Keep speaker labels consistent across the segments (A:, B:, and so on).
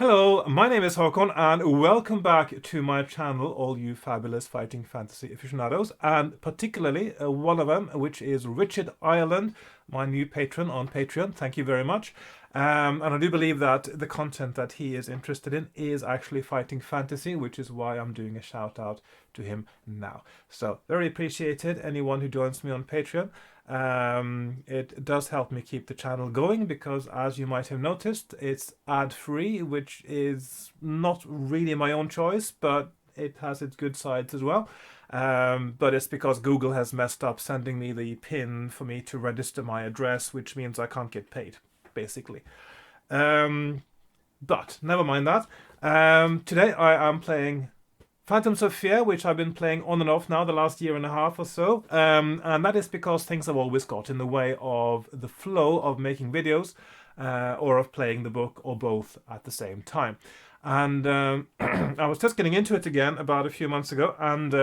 A: Hello, my name is Hakon, and welcome back to my channel, all you fabulous fighting fantasy aficionados, and particularly one of them, which is Richard Ireland, my new patron on Patreon. Thank you very much. And I do believe that the content that he is interested in is actually fighting fantasy, which is why I'm doing a shout out to him now. So, very appreciated anyone who joins me on Patreon. It does help me keep the channel going because, as you might have noticed, it's ad-free, which is not really my own choice, but it has its good sides as well. But it's because Google has messed up sending me the pin for me to register my address, which means I can't get paid, basically. But never mind that. Today I am playing Phantoms of Fear, which I've been playing on and off now the last year and a half or so. And that is because things have always got in the way of the flow of making videos or of playing the book, or both at the same time. And I was just getting into it again about a few months ago, and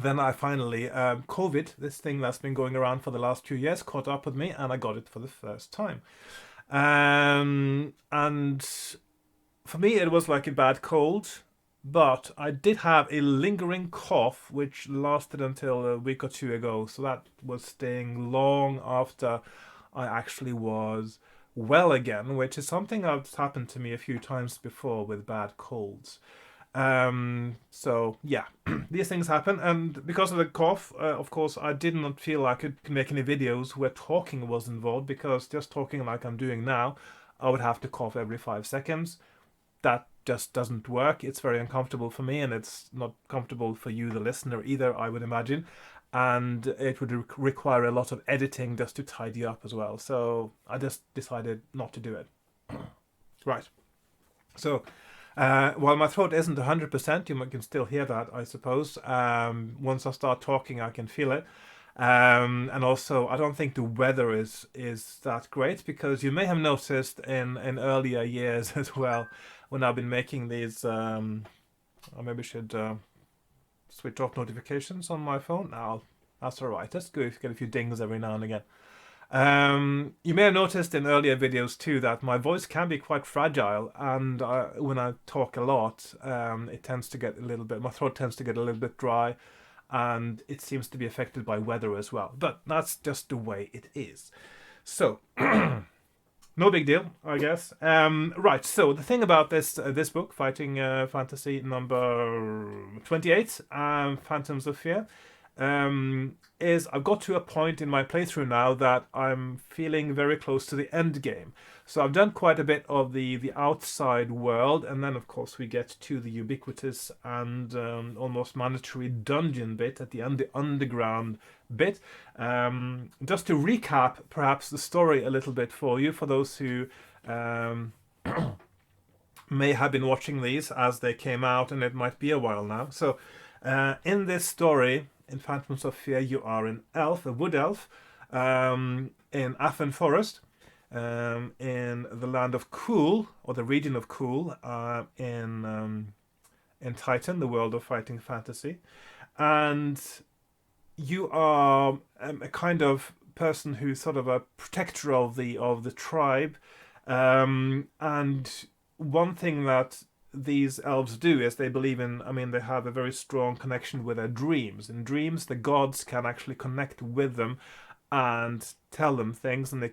A: then I finally, COVID, this thing that's been going around for the last few years, caught up with me, and I got it for the first time. And for me, it was like a bad cold, but I did have a lingering cough, which lasted until a week or two ago. So that was staying long after I actually was well again, which is something that's happened to me a few times before with bad colds. So yeah, these things happen, and because of the cough, of course, I did not feel I could make any videos where talking was involved, because just talking like I'm doing now, I would have to cough every 5 seconds. That just doesn't work. It's very uncomfortable for me, and it's not comfortable for you, the listener, either, I would imagine. And it would require a lot of editing just to tidy up as well. So I just decided not to do it. Right. So while my throat isn't 100%, you can still hear that, I suppose. Once I start talking, I can feel it. And also, I don't think the weather is that great, because you may have noticed in earlier years as well, when I've been making these, I maybe should switch off notifications on my phone. Now, that's alright. That's good if you get a few dings every now and again. You may have noticed in earlier videos too that my voice can be quite fragile, and when I talk a lot, it tends to get a little bit, my throat tends to get a little bit dry, and it seems to be affected by weather as well. But that's just the way it is. So, no big deal, I guess. Right. So the thing about this book, Fighting Fantasy number 28, Phantoms of Fear, is I've got to a point in my playthrough now that I'm feeling very close to the end game. So I've done quite a bit of the outside world, and then of course we get to the ubiquitous and almost mandatory dungeon bit at the end, the underground bit. Just to recap perhaps the story a little bit for you, for those who may have been watching these as they came out, and it might be a while now. So in this story, in Phantoms of Fear, you are an elf, a wood elf, in Affen Forest, in the land of Cool, or the region of Cool, in Titan, the world of fighting fantasy. And you are a kind of person who's sort of a protector of the tribe. And one thing that these elves do is they believe in, I mean, they have a very strong connection with their dreams. In dreams, the gods can actually connect with them and tell them things, and they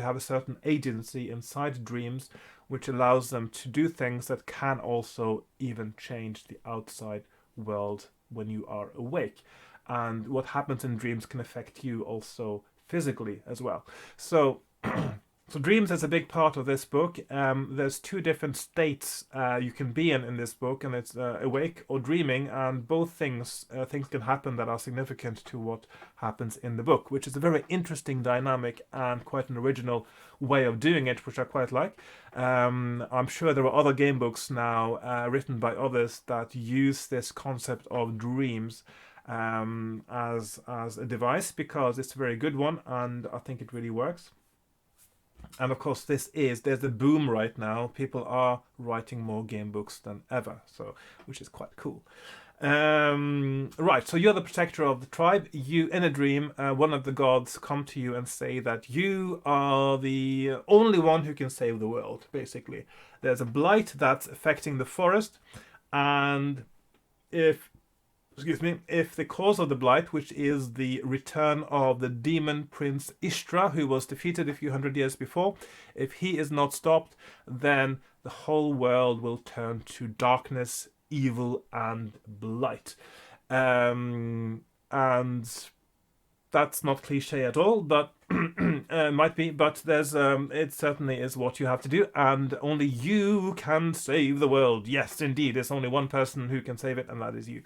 A: have a certain agency inside dreams, which allows them to do things that can also even change the outside world when you are awake. And what happens in dreams can affect you also physically as well. So so dreams is a big part of this book. There's two different states you can be in this book, and it's awake or dreaming, and both things can happen that are significant to what happens in the book, which is a very interesting dynamic and quite an original way of doing it, which I quite like. I'm sure there are other game books now written by others that use this concept of dreams as a device, because it's a very good one, and I think it really works. And of course, there's a boom right now. People are writing more game books than ever, so which is quite cool. Right, so you're the protector of the tribe. You, in a dream, one of the gods come to you and say that you are the only one who can save the world, basically. There's a blight that's affecting the forest, and if if the cause of the blight, which is the return of the demon prince Ishtra, who was defeated a few hundred years before, if he is not stopped, then the whole world will turn to darkness, evil, and blight. And that's not cliche at all, but might be. But there's it certainly is what you have to do, and only you can save the world. Yes, indeed, there's only one person who can save it, and that is you.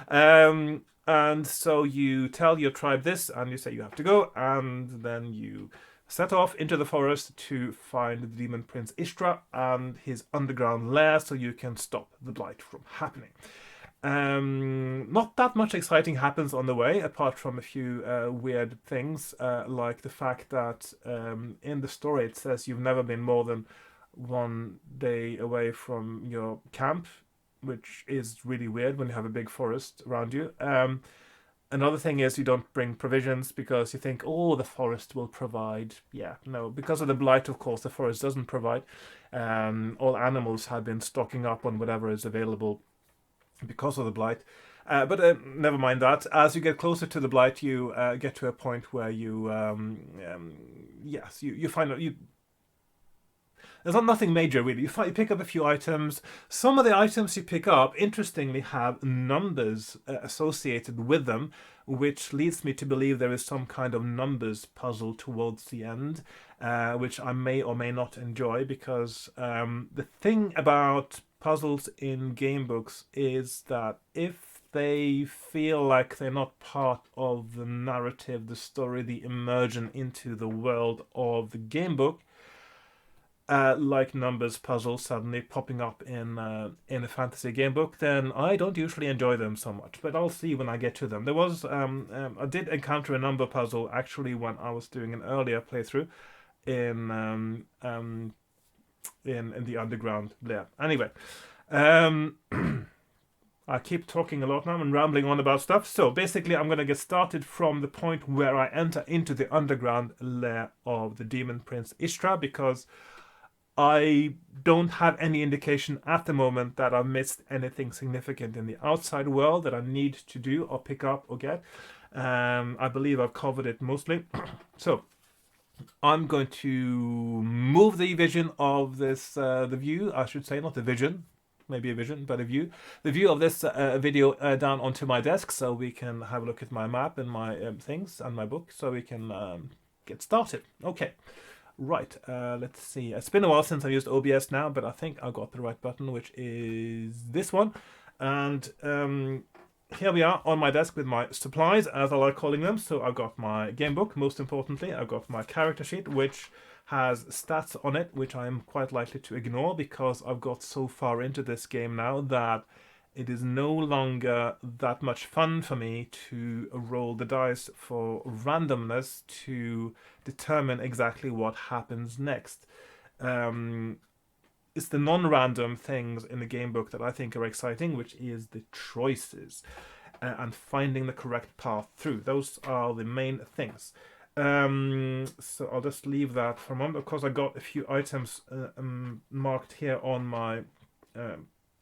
A: And so you tell your tribe this, and you say you have to go, and then you set off into the forest to find the demon prince Ishtra and his underground lair, so you can stop the blight from happening. Not that much exciting happens on the way, apart from a few weird things, like the fact that in the story it says you've never been more than 1 day away from your camp, which is really weird when you have a big forest around you. Another thing is you don't bring provisions because you think, oh, the forest will provide. Yeah, no, because of the blight, of course, the forest doesn't provide. All animals have been stocking up on whatever is available because of the blight. But never mind that. As you get closer to the blight, you get to a point where you, yes, you find out there's nothing major really. You pick up a few items. Some of the items you pick up, interestingly, have numbers associated with them, which leads me to believe there is some kind of numbers puzzle towards the end, which I may or may not enjoy, because the thing about puzzles in game books is that if they feel like they're not part of the narrative, the story, the immersion into the world of the game book, like numbers puzzles suddenly popping up in a fantasy game book, then I don't usually enjoy them so much. But I'll see when I get to them. There was I did encounter a number puzzle actually when I was doing an earlier playthrough in the underground there. Anyway, I keep talking a lot now and rambling on about stuff. So basically, I'm going to get started from the point where I enter into the underground lair of the demon prince Ishtra, because I don't have any indication at the moment that I've missed anything significant in the outside world that I need to do or pick up or get. I believe I've covered it mostly. So I'm going to move the vision of this, the view, I should say, not the vision, maybe a vision, but a view. The view of this video down onto my desk, so we can have a look at my map and my things and my book, so we can get started. Okay. Right, let's see. It's been a while since I used OBS now, but I think I got the right button, which is this one. And here we are on my desk with my supplies, as I like calling them. So I've got my game book, most importantly. I've got my character sheet, which has stats on it, which I'm quite likely to ignore because I've got so far into this game now that it is no longer that much fun for me to roll the dice for randomness to determine exactly what happens next. It's the non-random things in the game book that I think are exciting, which is the choices and finding the correct path through. Those are the main things. So I'll just leave that for a moment. Of course, I got a few items marked here on my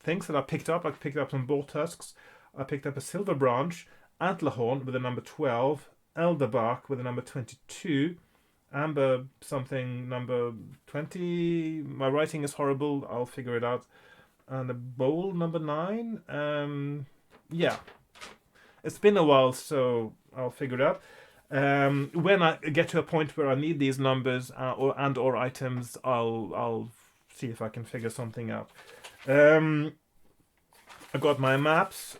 A: things that I picked up. I picked up some boar tusks. I picked up a silver branch, antler horn with a number 12, elder bark with a number 22, amber something number 20. My writing is horrible. I'll figure it out. And a bowl number 9. Yeah, it's been a while, so I'll figure it out. When I get to a point where I need these numbers or items, I'll see if I can figure something out. I got my maps,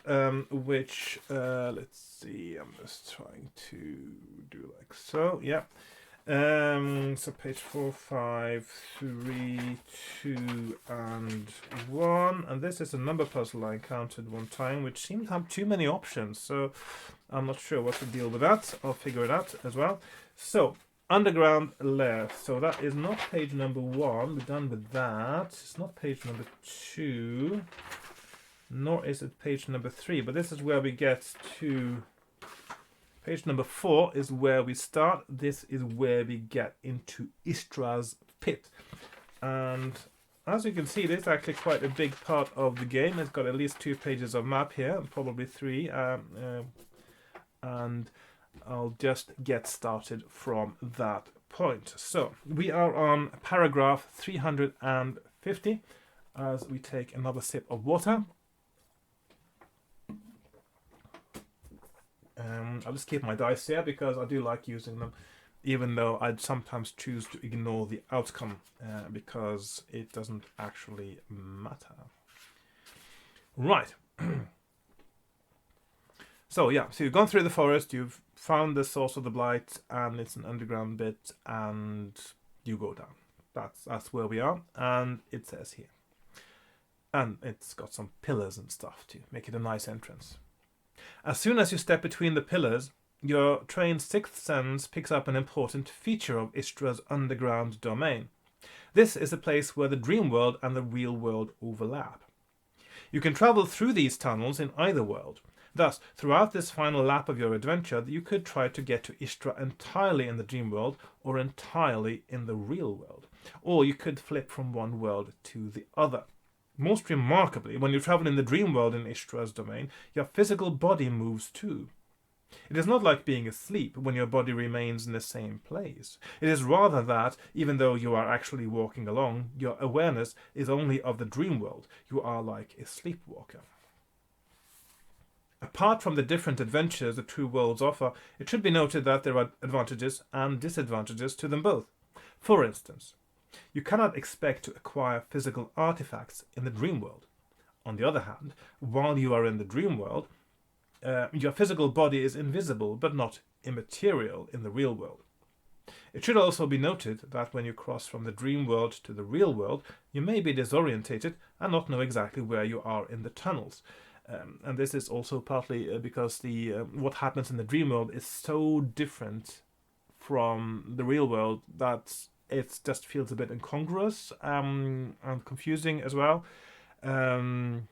A: which, let's see, I'm just trying to do like so, yeah. So page 4, 5, 3, 2, and 1. And this is a number puzzle I encountered one time, which seemed to have too many options, so I'm not sure what to deal with that. I'll figure it out as well. So, underground lair. So that is not page number 1. We're done with that. It's not page number 2. nor is it page number 3, but this is where we get to page number 4 is where we start. This is where we get into Istra's pit. And as you can see, this is actually quite a big part of the game. It's got at least 2 pages of map here, probably 3. And I'll just get started from that point. So we are on paragraph 350 as we take another sip of water. I'll just keep my dice here because I do like using them, even though I'd sometimes choose to ignore the outcome because it doesn't actually matter. Right. So yeah, so you've gone through the forest, you've found the source of the blight, and it's an underground bit, and you go down. That's where we are, and it says here. And it's got some pillars and stuff to make it a nice entrance. As soon as you step between the pillars, your trained sixth sense picks up an important feature of Istra's underground domain. This is a place where the dream world and the real world overlap. You can travel through these tunnels in either world. Thus, throughout this final lap of your adventure, you could try to get to Istra entirely in the dream world or entirely in the real world. Or you could flip from one world to the other. Most remarkably, when you travel in the dream world in Istra's domain, your physical body moves too. It is not like being asleep when your body remains in the same place. It is rather that, even though you are actually walking along, your awareness is only of the dream world. You are like a sleepwalker. Apart from the different adventures the two worlds offer, it should be noted that there are advantages and disadvantages to them both. For instance, you cannot expect to acquire physical artifacts in the dream world. On the other hand, while you are in the dream world, your physical body is invisible but not immaterial in the real world. It should also be noted that when you cross from the dream world to the real world, you may be disorientated and not know exactly where you are in the tunnels. And this is also partly because what happens in the dream world is so different from the real world that it just feels a bit incongruous and confusing as well. That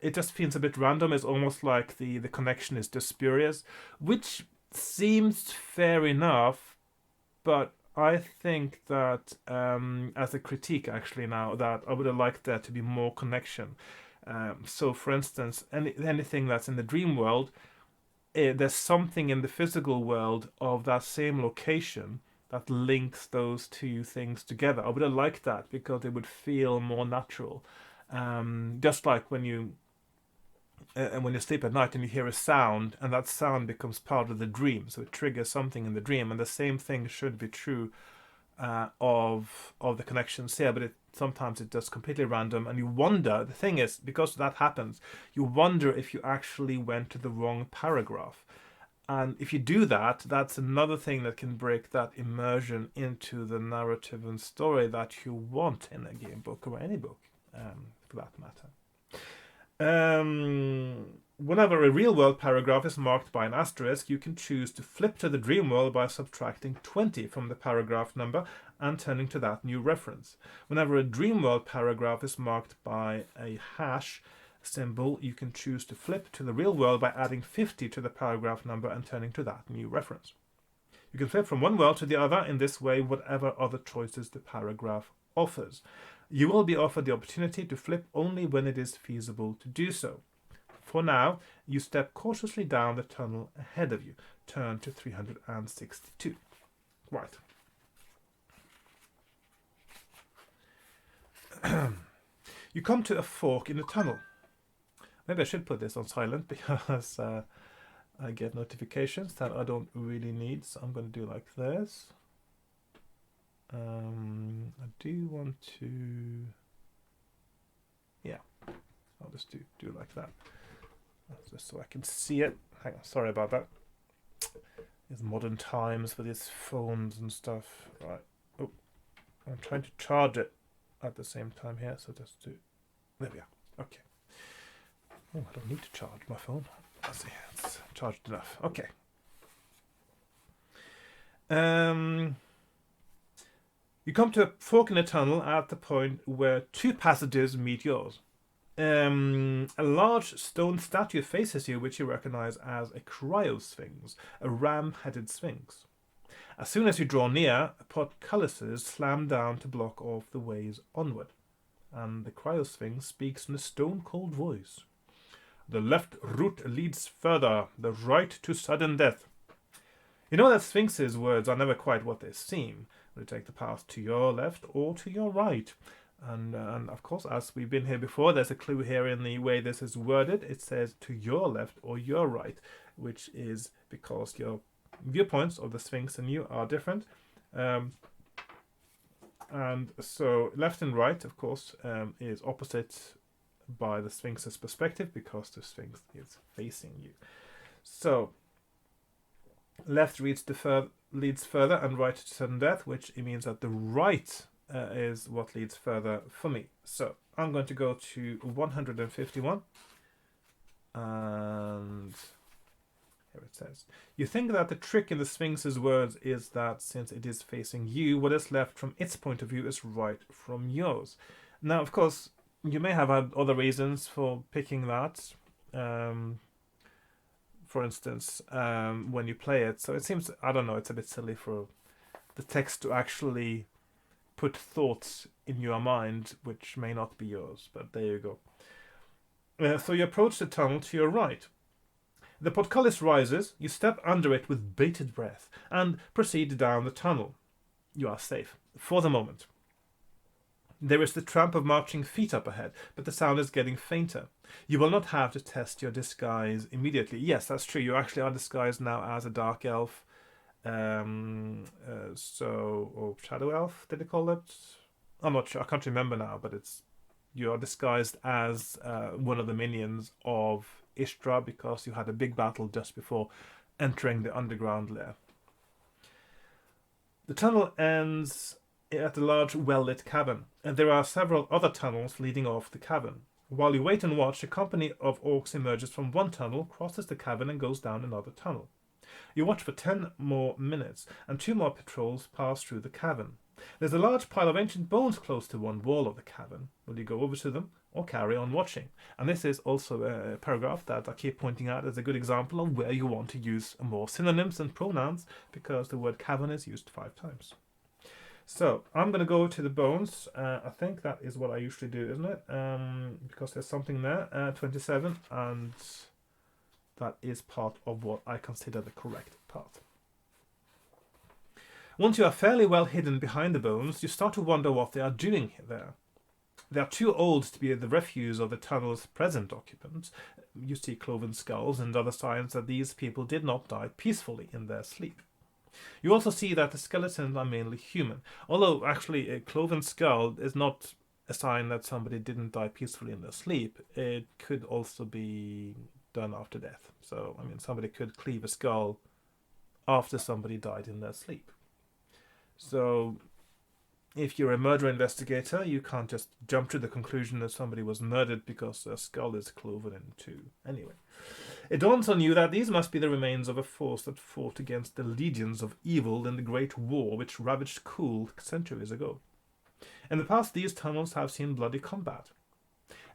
A: it just feels a bit random. It's almost like the connection is just spurious, which seems fair enough, but I think that as a critique actually now, that I would have liked there to be more connection. So for instance, anything that's in the dream world, there's something in the physical world of that same location that links those two things together. I would have liked that because it would feel more natural. Just like when you sleep at night and you hear a sound, and that sound becomes part of the dream, so it triggers something in the dream, and the same thing should be true of the connections here, but sometimes it's just completely random, and you wonder, the thing is, because that happens, you wonder if you actually went to the wrong paragraph. And if you do that, that's another thing that can break that immersion into the narrative and story that you want in a game book or any book, for that matter. Whenever a real-world paragraph is marked by an asterisk, you can choose to flip to the dream world by subtracting 20 from the paragraph number and turning to that new reference. Whenever a dream world paragraph is marked by a hash symbol, you can choose to flip to the real world by adding 50 to the paragraph number and turning to that new reference. You can flip from one world to the other in this way, whatever other choices the paragraph offers. You will be offered the opportunity to flip only when it is feasible to do so. For now, you step cautiously down the tunnel ahead of you. Turn to 362. Right. You come to a fork in the tunnel. Maybe I should put this on silent because I get notifications that I don't really need. So I'm going to do like this. I do want to... Yeah, I'll just do like that. Just so I can see it. Hang on, sorry about that. It's modern times with these phones and stuff. Right. Oh, I'm trying to charge it at the same time here, so just do... There we are. Okay. Oh, I don't need to charge my phone. Let's see, it's charged enough. Okay. You come to a fork in a tunnel at the point where two passages meet yours. A large stone statue faces you, which you recognize as a cryosphinx, a ram-headed sphinx. As soon as you draw near, portcullises slam down to block off the ways onward, and the cryosphinx speaks in a stone-cold voice. The left route leads further, the right to sudden death. You know that Sphinx's words are never quite what they seem. They take the path to your left or to your right. And of course, as we've been here before, there's a clue here in the way this is worded. It says to your left or your right, which is because your viewpoints of the Sphinx and you are different. And so left and right, of course, is opposite by the Sphinx's perspective because the Sphinx is facing you. So left leads further and right to sudden death, which means that the right is what leads further for me. So I'm going to go to 151 and here it says, you think that the trick in the Sphinx's words is that since it is facing you, what is left from its point of view is right from yours. Now, of course, you may have had other reasons for picking that. For instance, when you play it. So it seems, I don't know, it's a bit silly for the text to actually put thoughts in your mind which may not be yours, but there you go. So you approach the tunnel to your right. The portcullis rises, you step under it with bated breath, and proceed down the tunnel. You are safe, for the moment. There is the tramp of marching feet up ahead, but the sound is getting fainter. You will not have to test your disguise immediately. Yes, that's true, you actually are disguised now as a dark elf. Or shadow elf, did they call it? I'm not sure, I can't remember now, but you are disguised as one of the minions of Ishtra because you had a big battle just before entering the underground lair. The tunnel ends at a large well-lit cavern, and there are several other tunnels leading off the cavern. While you wait and watch, a company of orcs emerges from one tunnel, crosses the cavern and goes down another tunnel. You watch for 10 more minutes, and 2 more patrols pass through the cavern. There's a large pile of ancient bones close to one wall of the cavern. Will you go over to them or carry on watching? And this is also a paragraph that I keep pointing out as a good example of where you want to use more synonyms and pronouns because the word cavern is used 5 times. So I'm going to go to the bones. I think that is what I usually do, isn't it? Because there's something there, 27, and that is part of what I consider the correct part. Once you are fairly well hidden behind the bones, you start to wonder what they are doing there. They are too old to be the refuse of the tunnel's present occupants. You see cloven skulls and other signs that these people did not die peacefully in their sleep. You also see that the skeletons are mainly human, although actually a cloven skull is not a sign that somebody didn't die peacefully in their sleep. It could also be done after death. So, I mean, somebody could cleave a skull after somebody died in their sleep. So, if you're a murder investigator, you can't just jump to the conclusion that somebody was murdered because their skull is cloven in two. Anyway, it dawns on you that these must be the remains of a force that fought against the legions of evil in the Great War which ravaged Kuul centuries ago. In the past, these tunnels have seen bloody combat.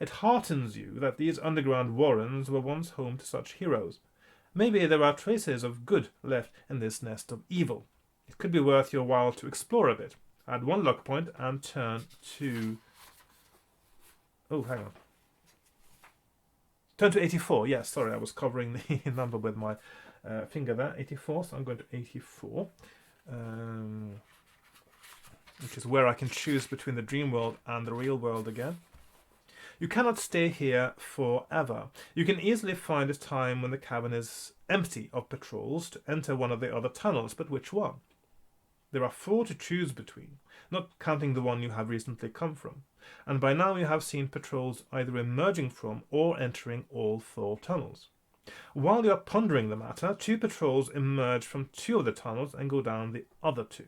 A: It heartens you that these underground warrens were once home to such heroes. Maybe there are traces of good left in this nest of evil. It could be worth your while to explore a bit. Add 1 luck point and turn to... Oh, hang on. Turn to 84. Yes, sorry, I was covering the number with my finger there. 84, so I'm going to 84. Which is where I can choose between the dream world and the real world again. You cannot stay here forever. You can easily find a time when the cavern is empty of patrols to enter one of the other tunnels, but which one? There are 4 to choose between, not counting the one you have recently come from, and by now you have seen patrols either emerging from or entering all 4 tunnels. While you are pondering the matter, 2 patrols emerge from 2 of the tunnels and go down the other 2.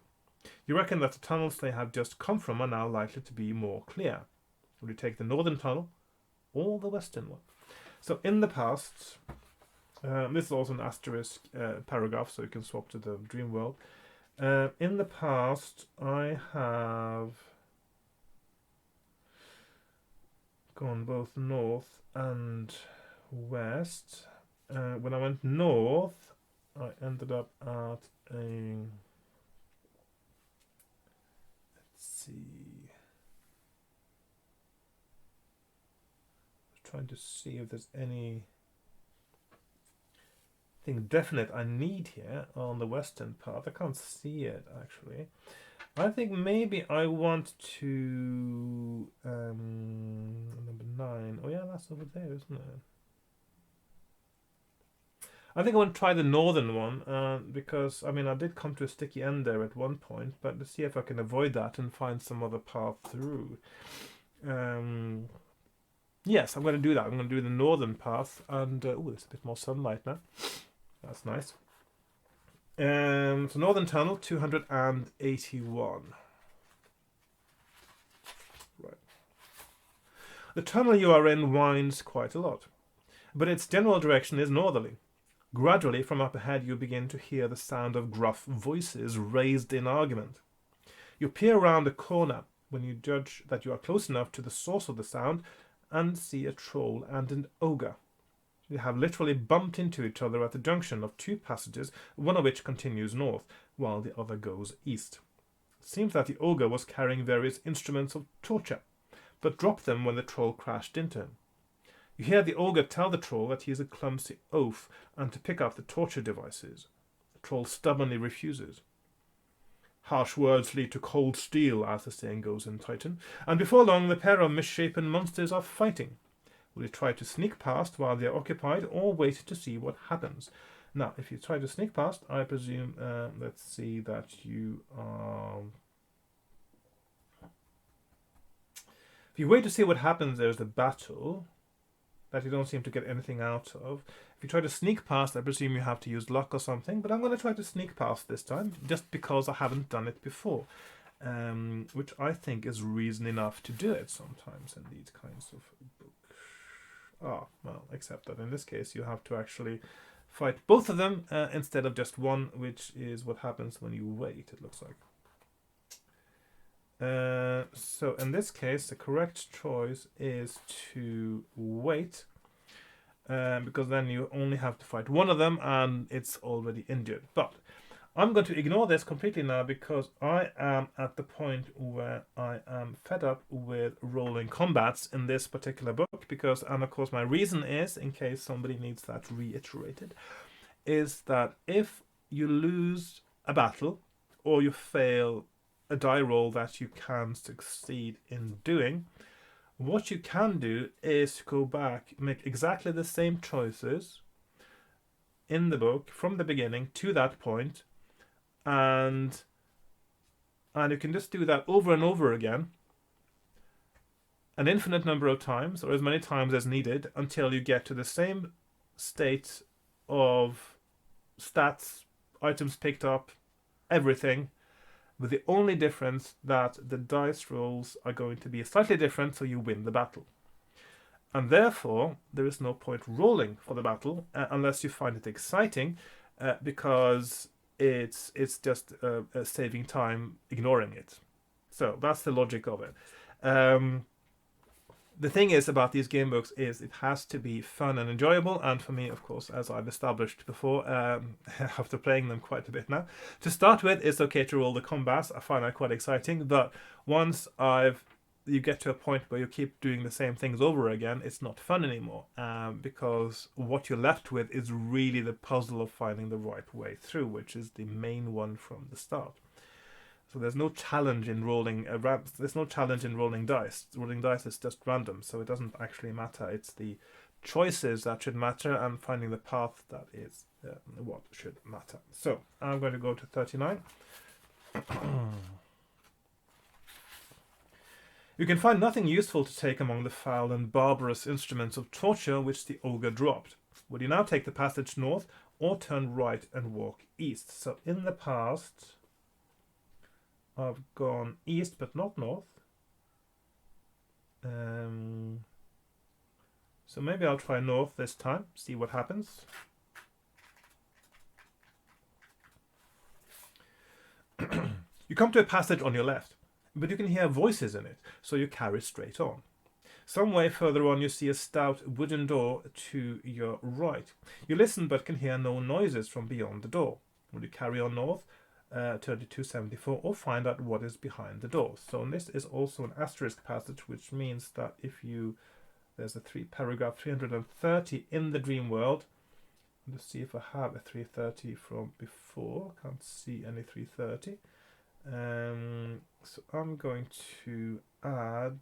A: You reckon that the tunnels they have just come from are now likely to be more clear. Will you take the northern tunnel or the western one? So in the past, this is also an asterisk paragraph, so you can swap to the dream world. In the past, I have gone both north and west. When I went north, I ended up at a... Let's see. Trying to see if there's anything definite I need here on the western part. I can't see it actually. I think maybe I want to number 9. Oh yeah, that's over there, isn't it? I think I want to try the northern one because I mean I did come to a sticky end there at one point, but let's see if I can avoid that and find some other path through. Yes, I'm going to do that. I'm going to do the northern path, and oh, there's a bit more sunlight now. That's nice. So northern tunnel 281. Right. The tunnel you are in winds quite a lot, but its general direction is northerly. Gradually, from up ahead, you begin to hear the sound of gruff voices raised in argument. You peer around a corner when you judge that you are close enough to the source of the sound and see a troll and an ogre. You have literally bumped into each other at the junction of 2 passages, one of which continues north, while the other goes east. It seems that the ogre was carrying various instruments of torture, but dropped them when the troll crashed into him. You hear the ogre tell the troll that he is a clumsy oaf and to pick up the torture devices. The troll stubbornly refuses. Harsh words lead to cold steel, as the saying goes in Titan, and before long the pair of misshapen monsters are fighting. Will you try to sneak past while they are occupied, or wait to see what happens? Now, if you try to sneak past, I presume, let's see that you are... If you wait to see what happens, there's the battle that you don't seem to get anything out of. If you try to sneak past, I presume you have to use luck or something, but I'm going to try to sneak past this time, just because I haven't done it before, which I think is reason enough to do it sometimes in these kinds of books. Ah, well, except that in this case you have to actually fight both of them instead of just one, which is what happens when you wait, it looks like. So in this case, the correct choice is to wait, because then you only have to fight one of them and it's already injured. But I'm going to ignore this completely now because I am at the point where I am fed up with rolling combats in this particular book, because, and of course my reason is, in case somebody needs that reiterated, is that if you lose a battle or you fail a die roll that you can succeed in doing, what you can do is go back, make exactly the same choices in the book from the beginning to that point, and you can just do that over and over again, an infinite number of times, or as many times as needed, until you get to the same state of stats, items picked up, everything, with the only difference that the dice rolls are going to be slightly different, so you win the battle. And therefore, there is no point rolling for the battle unless you find it exciting, because it's just saving time ignoring it. So that's the logic of it. The thing is about these game books is it has to be fun and enjoyable, and for me, of course, as I've established before, after playing them quite a bit now, to start with, it's okay to roll the combats. I find that quite exciting, but once you get to a point where you keep doing the same things over again, it's not fun anymore, because what you're left with is really the puzzle of finding the right way through, which is the main one from the start. So there's no challenge in rolling there's no challenge in rolling dice. Rolling dice is just random, so it doesn't actually matter. It's the choices that should matter, and finding the path that is what should matter. So I'm going to go to 39. You can find nothing useful to take among the foul and barbarous instruments of torture which the ogre dropped. Would you now take the passage north, or turn right and walk east? So in the past, I've gone east but not north. So maybe I'll try north this time, see what happens. You come to a passage on your left, but you can hear voices in it, so you carry straight on. Some way further on, you see a stout wooden door to your right. You listen but can hear no noises from beyond the door. Will you carry on north, turn to 274, or find out what is behind the door? So this is also an asterisk passage, which means that if you... There's a paragraph 330 in the dream world. Let's see if I have a 330 from before. Can't see any 330. So I'm going to add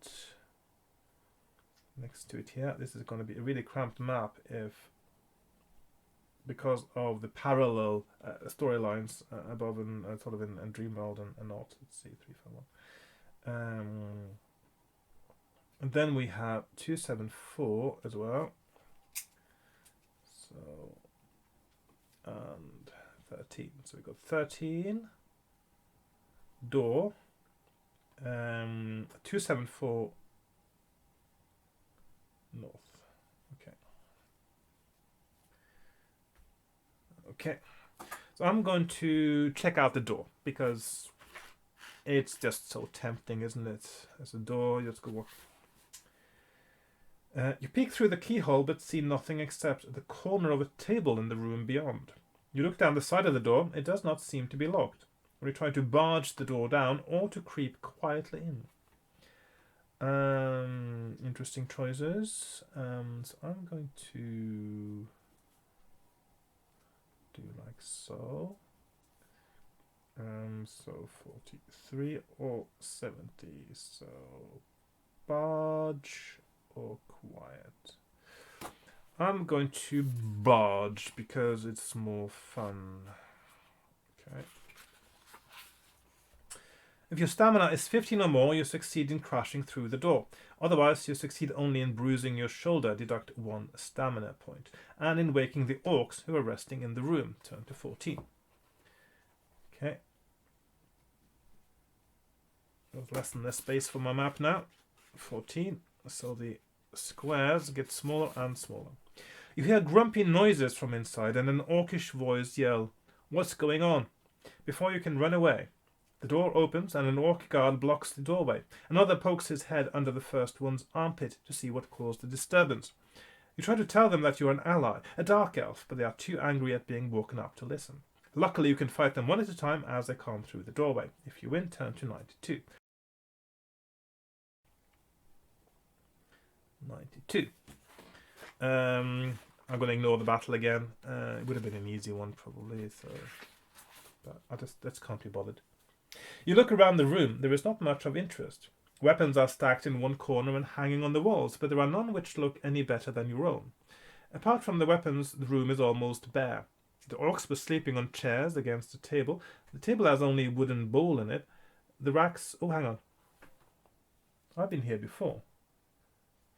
A: next to it here. This is going to be a really cramped map because of the parallel storylines above and sort of in Dreamworld and not. Let's see, 351. And then we have 274 as well. So, and 13. So we've got 13, door, 274, north. Okay. So I'm going to check out the door because it's just so tempting, isn't it? As a door, just go. You peek through the keyhole but see nothing except the corner of a table in the room beyond. You look down the side of the door. It does not seem to be locked. Or you try to barge the door down or to creep quietly in. Interesting choices. So I'm going to do like so. So 43 or 70. So barge or quiet. I'm going to barge because it's more fun. Okay. If your stamina is 15 or more, you succeed in crashing through the door. Otherwise, you succeed only in bruising your shoulder, deduct 1 stamina point, and in waking the orcs who are resting in the room, turn to 14. Okay. There's less and less space for my map now. 14. So the squares get smaller and smaller. You hear grumpy noises from inside and an orcish voice yell, "What's going on?" Before you can run away. The door opens and an orc guard blocks the doorway. Another pokes his head under the first one's armpit to see what caused the disturbance. You try to tell them that you're an ally, a dark elf, but they are too angry at being woken up to listen. Luckily, you can fight them one at a time as they come through the doorway. If you win, turn to 92. 92. I'm going to ignore the battle again. It would have been an easy one probably, so but I just can't be bothered. You look around the room. There is not much of interest. Weapons are stacked in one corner and hanging on the walls, but there are none which look any better than your own. Apart from the weapons, the room is almost bare. The orcs were sleeping on chairs against a table. The table has only a wooden bowl in it. The racks... Oh, hang on. I've been here before.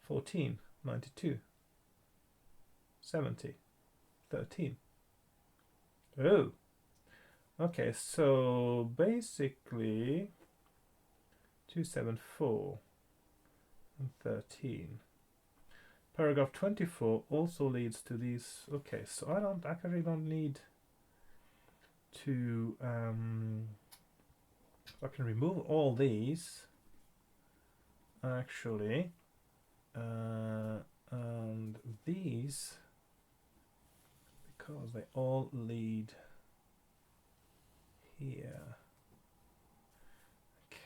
A: 14, 92, 70, 13. Oh. Okay, so basically 274 and 13. Paragraph 24 also leads to these. Okay, so I actually don't need to I can remove all these actually, and these, because they all lead here.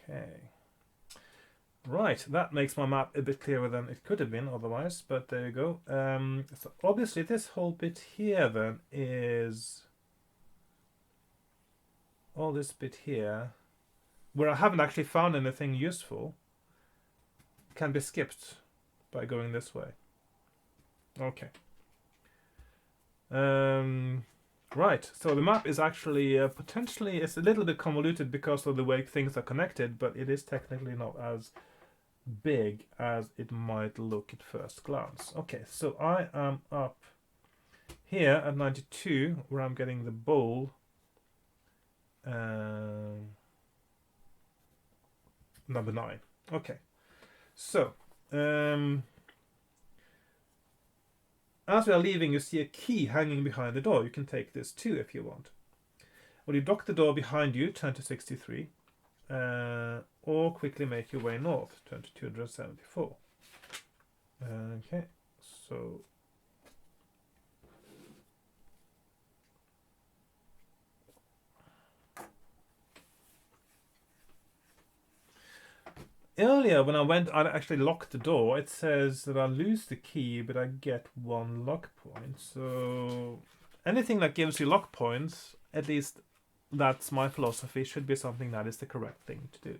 A: Okay. Right, that makes my map a bit clearer than it could have been otherwise, but there you go. So obviously this whole bit here then is... all this bit here, where I haven't actually found anything useful, can be skipped by going this way. Okay. Right, so the map is actually potentially, it's a little bit convoluted because of the way things are connected, but it is technically not as big as it might look at first glance. Okay, so I am up here at 92, where I'm getting the bowl. Number 9. Okay, so as we are leaving, you see a key hanging behind the door. You can take this too if you want. When you lock the door behind you, turn to 63, or quickly make your way north, turn to 274. Okay, so earlier when I went, I actually locked the door. It says that I lose the key, but I get 1 luck point. So anything that gives you luck points, at least that's my philosophy, should be something that is the correct thing to do.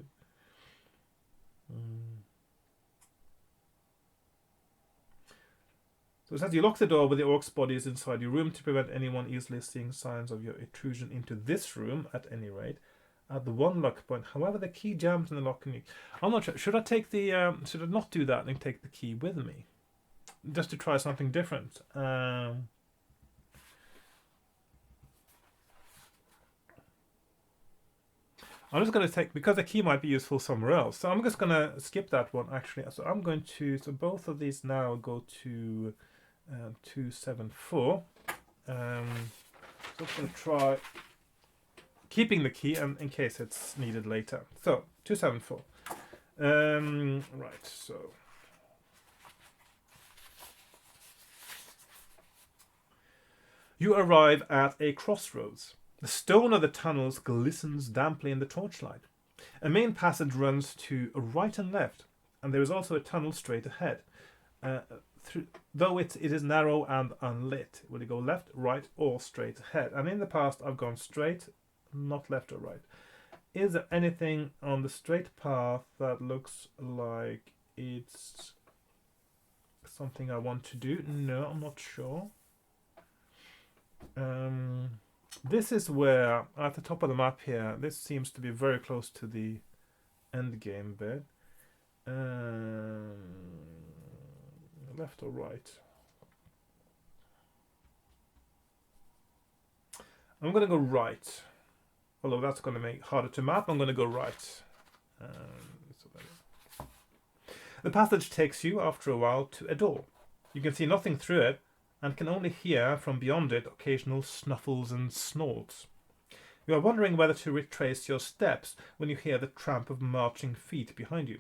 A: So it says you lock the door with the orc's bodies inside your room to prevent anyone easily seeing signs of your intrusion into this room, at any rate. At the 1 luck point. However, the key jams in the lock. I'm not sure. Should I take the? Should I not do that and take the key with me, just to try something different? I'm just going to take, because the key might be useful somewhere else. So I'm just going to skip that one actually. So I'm going to. So both of these now go to 274. So I'm going to try keeping the key and in case it's needed later. So 274. Right, so you arrive at a crossroads. The stone of the tunnels glistens damply in the torchlight. A main passage runs to right and left, and there is also a tunnel straight ahead. Though it is narrow and unlit. Will you go left, right, or straight ahead? And in the past, I've gone straight, not left or right. Is there anything on the straight path that looks like it's something I want to do? No, I'm not sure. This is where, at the top of the map here, this seems to be very close to the end game bit. Left or right? I'm going to go right. Although that's going to make it harder to map, I'm going to go right. The passage takes you, after a while, to a door. You can see nothing through it, and can only hear from beyond it occasional snuffles and snorts. You are wondering whether to retrace your steps when you hear the tramp of marching feet behind you.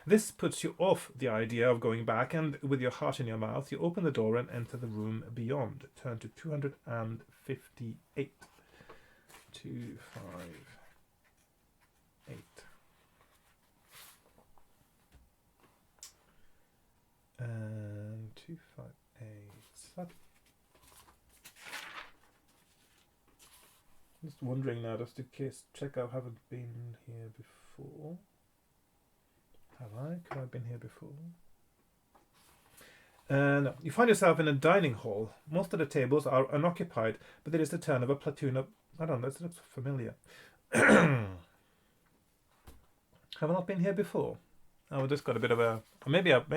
A: This puts you off the idea of going back, and with your heart in your mouth, you open the door and enter the room beyond. Turn to 258. 258. And 258. Just wondering now, just in case, check I haven't been here before. Have I? Could I have been here before? No. You find yourself in a dining hall. Most of the tables are unoccupied, but there is the turn of a platoon of... I don't know, this looks familiar. Have I not been here before? Oh, just got a bit of a... Maybe I've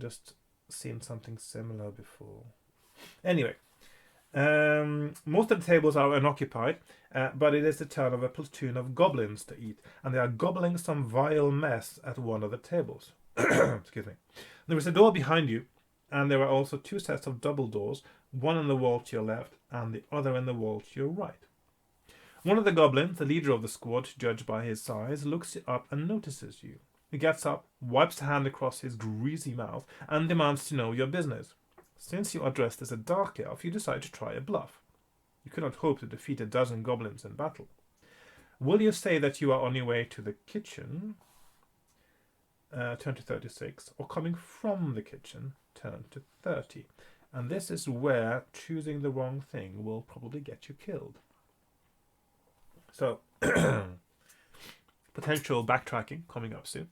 A: just seen something similar before. Anyway. Most of the tables are unoccupied, but it is the turn of a platoon of goblins to eat, and they are gobbling some vile mess at one of the tables. Excuse me. There is a door behind you, and there are also 2 sets of double doors, one in the wall to your left and the other in the wall to your right. One of the goblins, the leader of the squad, to judge by his size, looks up and notices you. He gets up, wipes a hand across his greasy mouth, and demands to know your business. Since you are dressed as a dark elf, you decide to try a bluff. You cannot hope to defeat a dozen goblins in battle. Will you say that you are on your way to the kitchen? Turn to 36, or coming from the kitchen, turn to 30. And this is where choosing the wrong thing will probably get you killed. So, potential backtracking coming up soon.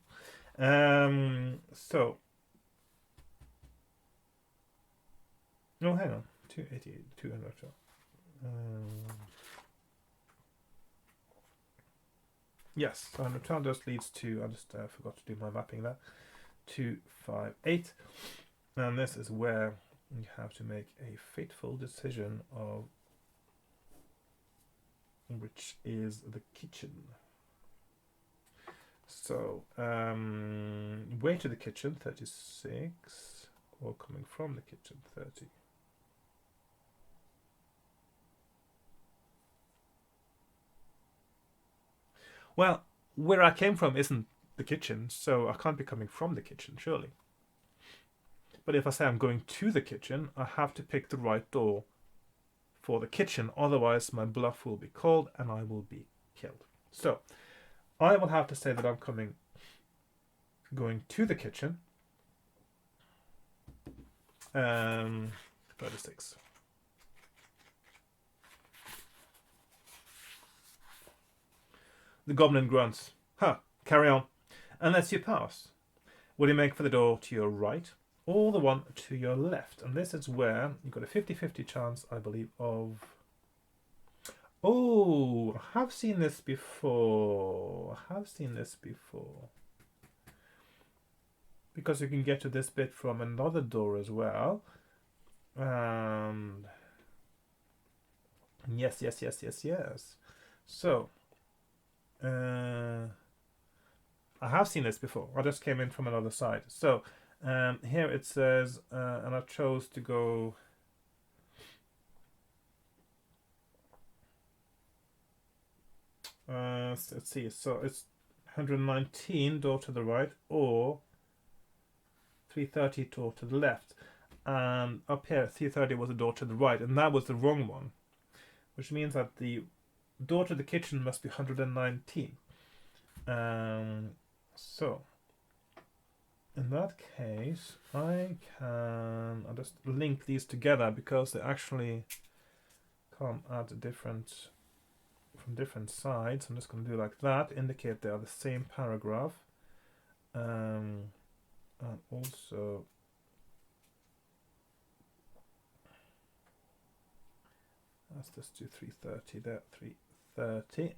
A: No, hang on. 288, 200. Yes, 112 just leads to, I just forgot to do my mapping there, 258. And this is where you have to make a fateful decision of which is the kitchen. So, way to the kitchen, 36, or coming from the kitchen, 30. Well, where I came from isn't the kitchen, so I can't be coming from the kitchen, surely. But if I say I'm going to the kitchen, I have to pick the right door for the kitchen. Otherwise, my bluff will be called and I will be killed. So I will have to say that I'm going to the kitchen. 36. The goblin grunts. Carry on. Unless you pass. Will you make for the door to your right or the one to your left? And this is where you've got a 50-50 chance, I believe, of... Oh, I have seen this before. Because you can get to this bit from another door as well. And yes. So, I have seen this before. I just came in from another side. So, here it says, and I chose to go... let's see. So it's 119 door to the right or 330 door to the left. And up here, 330 was the door to the right, and that was the wrong one, which means that the door to the kitchen must be 119. So in that case, I'll just link these together because they actually come at from different sides. I'm just going to do like that, indicate they are the same paragraph. And also let's just do 330 there, 330,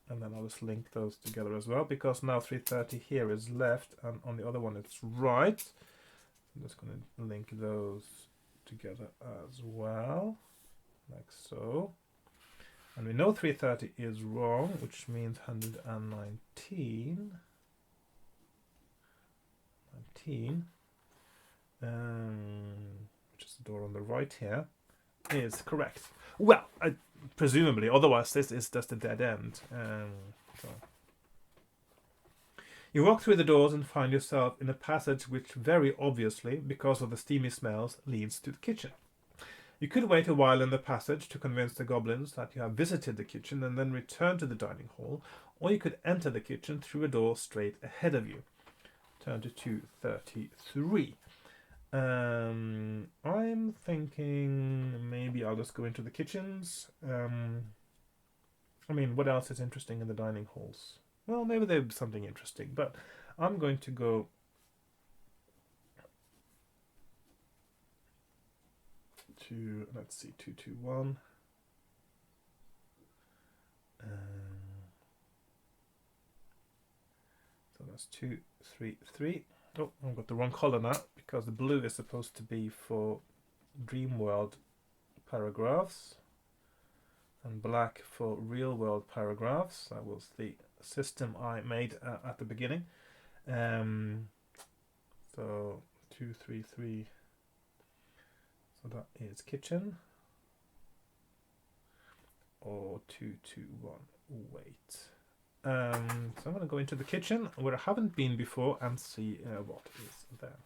A: and then I'll just link those together as well, because now 330 here is left and on the other one it's right. I'm just going to link those together as well, like so. And we know 330 is wrong, which means 119. Which is the door on the right here, is correct. Well, presumably, otherwise this is just a dead end. So. You walk through the doors and find yourself in a passage which very obviously, because of the steamy smells, leads to the kitchen. You could wait a while in the passage to convince the goblins that you have visited the kitchen and then return to the dining hall, or you could enter the kitchen through a door straight ahead of you. Turn to 233. I'm thinking maybe I'll just go into the kitchens. I mean, what else is interesting in the dining halls? Well, maybe there's something interesting, but I'm going to go to, let's see, 221. So that's 233. Oh, I've got the wrong color now, because the blue is supposed to be for Dreamworld paragraphs and black for real world paragraphs. That was the system I made at the beginning. So 233. So that is kitchen. Or 221. Wait. So I'm going to go into the kitchen where I haven't been before and see what is there.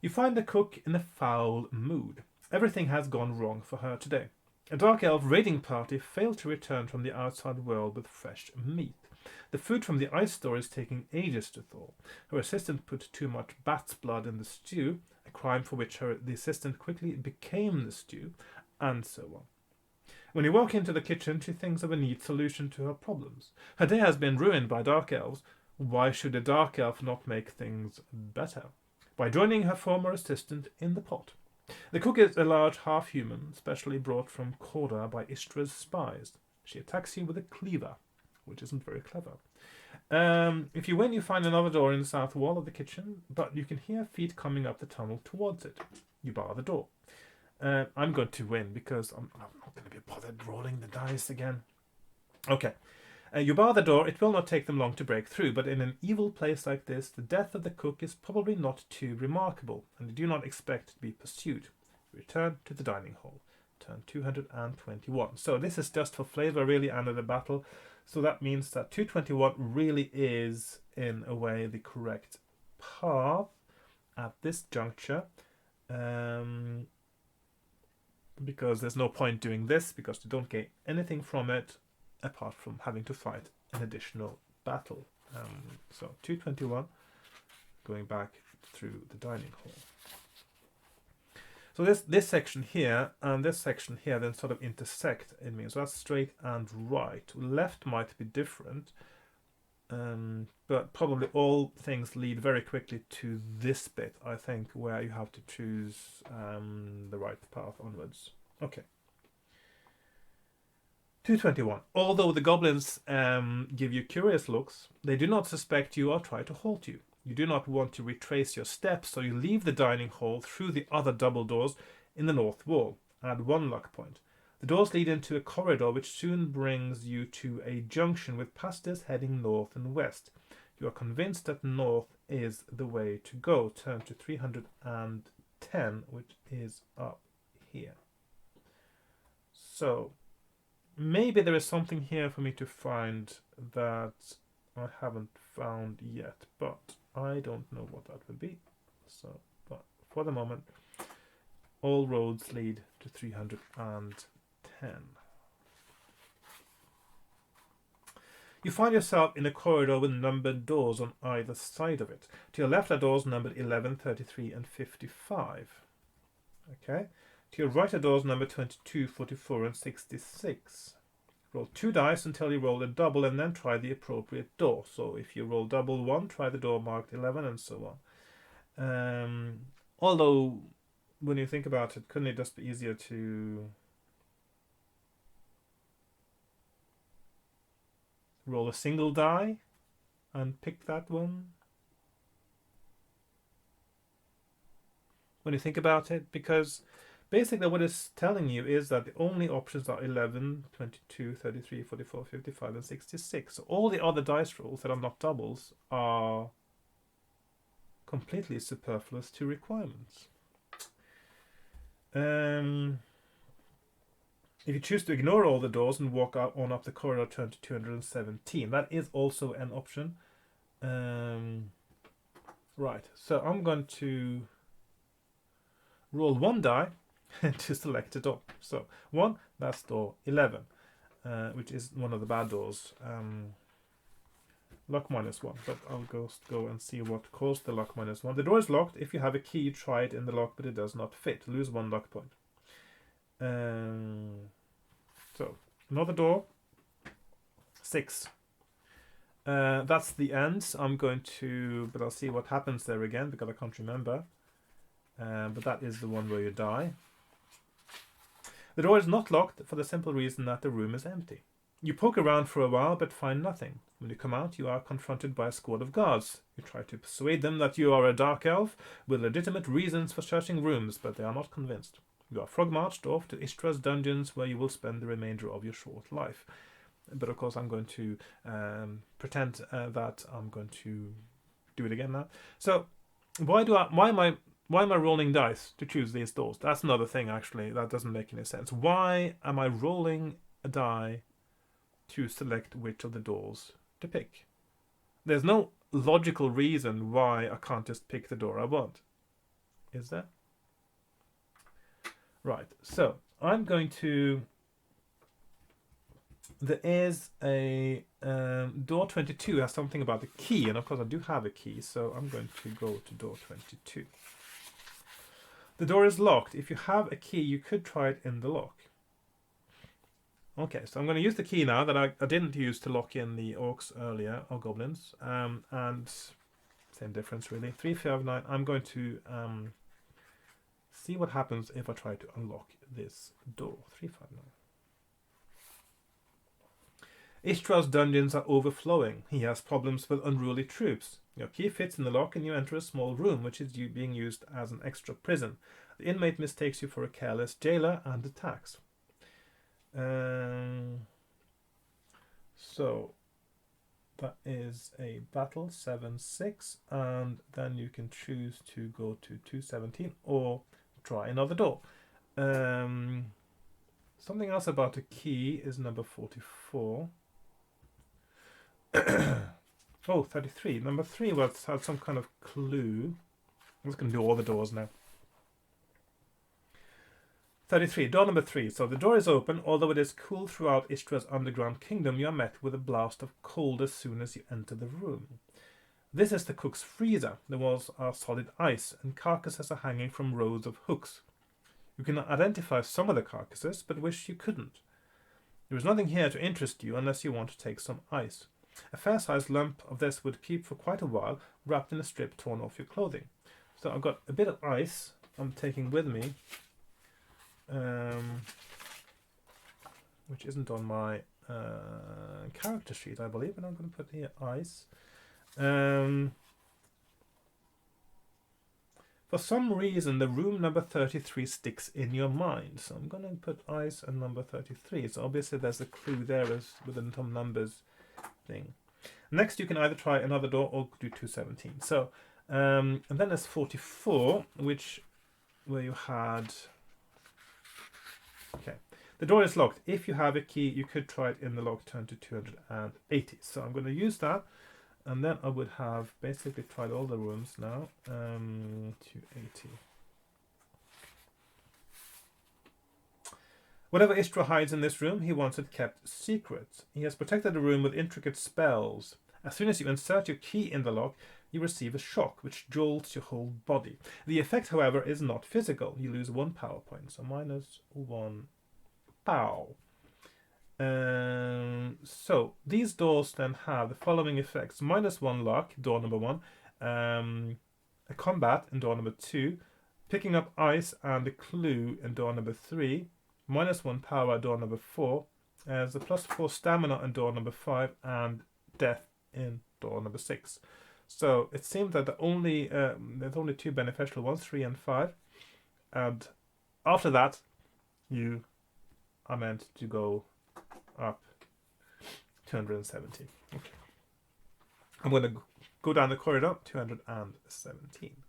A: You find the cook in a foul mood. Everything has gone wrong for her today. A dark elf raiding party failed to return from the outside world with fresh meat. The food from the ice store is taking ages to thaw. Her assistant put too much bat's blood in the stew, a crime for which the assistant quickly became the stew, and so on. When you walk into the kitchen, she thinks of a neat solution to her problems. Her day has been ruined by dark elves. Why should a dark elf not make things better? By joining her former assistant in the pot. The cook is a large half-human, specially brought from Korda by Istra's spies. She attacks you with a cleaver, which isn't very clever. If you win, you find another door in the south wall of the kitchen, but you can hear feet coming up the tunnel towards it. You bar the door. I'm going to win because I'm not going to be bothered rolling the dice again. Okay. You bar the door. It will not take them long to break through, but in an evil place like this, the death of the cook is probably not too remarkable, and you do not expect to be pursued. Return to the dining hall. Turn 221. So this is just for flavor, really, and the battle. So that means that 221 really is, in a way, the correct path. at this juncture, because there's no point doing this, because you don't get anything from it apart from having to fight an additional battle. So 221, going back through the dining hall. So this section here and this section here then sort of intersect in me. So that's straight and right. Left might be different, but probably all things lead very quickly to this bit, I think, where you have to choose the right path onwards. Okay. 221. Although the goblins give you curious looks, they do not suspect you or try to halt you. You do not want to retrace your steps, so you leave the dining hall through the other double doors in the north wall. Add 1 luck point. The doors lead into a corridor which soon brings you to a junction with passages heading north and west. You are convinced that north is the way to go. Turn to 310, which is up here. So maybe there is something here for me to find that I haven't found yet, but I don't know what that would be. So, but for the moment, all roads lead to 310. You find yourself in a corridor with numbered doors on either side of it. To your left are doors numbered 11, 33, and 55. Okay. To your right are doors numbered 22, 44, and 66. Roll 2 dice until you roll a double and then try the appropriate door. So if you roll double 1, try the door marked 11 and so on. Although, when you think about it, couldn't it just be easier to roll a single die and pick that one? When you think about it, because basically what it's telling you is that the only options are 11, 22, 33, 44, 55, and 66. So all the other dice rolls that are not doubles are completely superfluous to requirements. If you choose to ignore all the doors and walk on up the corridor, turn to 217. That is also an option. Right, so I'm going to roll 1 die to select a door. So 1, that's door 11, which is one of the bad doors. Luck -1, but I'll go and see what caused the luck -1. The door is locked. If you have a key, try it in the lock, but it does not fit. Lose 1 luck point. So another door, 6. That's the end. I'm going to, but I'll see what happens there again because I can't remember. But that is the one where you die. The door is not locked for the simple reason that the room is empty. You poke around for a while but find nothing. When you come out, you are confronted by a squad of guards. You try to persuade them that you are a dark elf with legitimate reasons for searching rooms, but they are not convinced. You are frog-marched off to Ishtra's dungeons, where you will spend the remainder of your short life. But of course I'm going to pretend that I'm going to do it again now. So why am I rolling dice to choose these doors? That's another thing, actually. That doesn't make any sense. Why am I rolling a die to select which of the doors to pick? There's no logical reason why I can't just pick the door I want. Is there? Right, so I'm going to... There is a... door 22 has something about the key, and of course I do have a key, so I'm going to go to door 22. The door is locked. If you have a key, you could try it in the lock. Okay, so I'm going to use the key now that I didn't use to lock in the orcs earlier, or goblins. And same difference really. 3, 5, 9. I'm going to see what happens if I try to unlock this door. 3, 5, 9. Ishtra's dungeons are overflowing. He has problems with unruly troops. Your key fits in the lock and you enter a small room which is being used as an extra prison. The inmate mistakes you for a careless jailer and attacks. So that is a battle 7-6, and then you can choose to go to 217 or try another door. Something else about the key is number 44. Oh, 33. Number 3 had some kind of clue. I'm just going to do all the doors now. 33. Door number 3. So the door is open. Although it is cool throughout Istra's underground kingdom, you are met with a blast of cold as soon as you enter the room. This is the cook's freezer. The walls are solid ice, and carcasses are hanging from rows of hooks. You can identify some of the carcasses, but wish you couldn't. There is nothing here to interest you unless you want to take some ice. A fair-sized lump of this would keep for quite a while, wrapped in a strip torn off your clothing. So I've got a bit of ice I'm taking with me, which isn't on my character sheet, I believe, and I'm going to put here ice. For some reason, the room number 33 sticks in your mind, so I'm going to put ice and number 33. So obviously there's a clue there as within some numbers thing. Next, you can either try another door or do 217. So, and then there's 44, where you had. Okay, the door is locked. If you have a key, you could try it in the lock turn to 280. So I'm going to use that. And then I would have basically tried all the rooms now. 280. Whatever Istra hides in this room, he wants it kept secret. He has protected the room with intricate spells. As soon as you insert your key in the lock, you receive a shock which jolts your whole body. The effect, however, is not physical. You lose 1 power point, so -1 pow. So these doors then have the following effects: -1 luck, door number 1, a combat in door number 2, picking up ice and a clue in door number 3, -1 power door number 4, as a +4 stamina in door number 5, and death in door number 6. So it seems that there's only 2 beneficial ones, 3 and 5, and after that you are meant to go up 270. Okay. I'm going to go down the corridor, 217.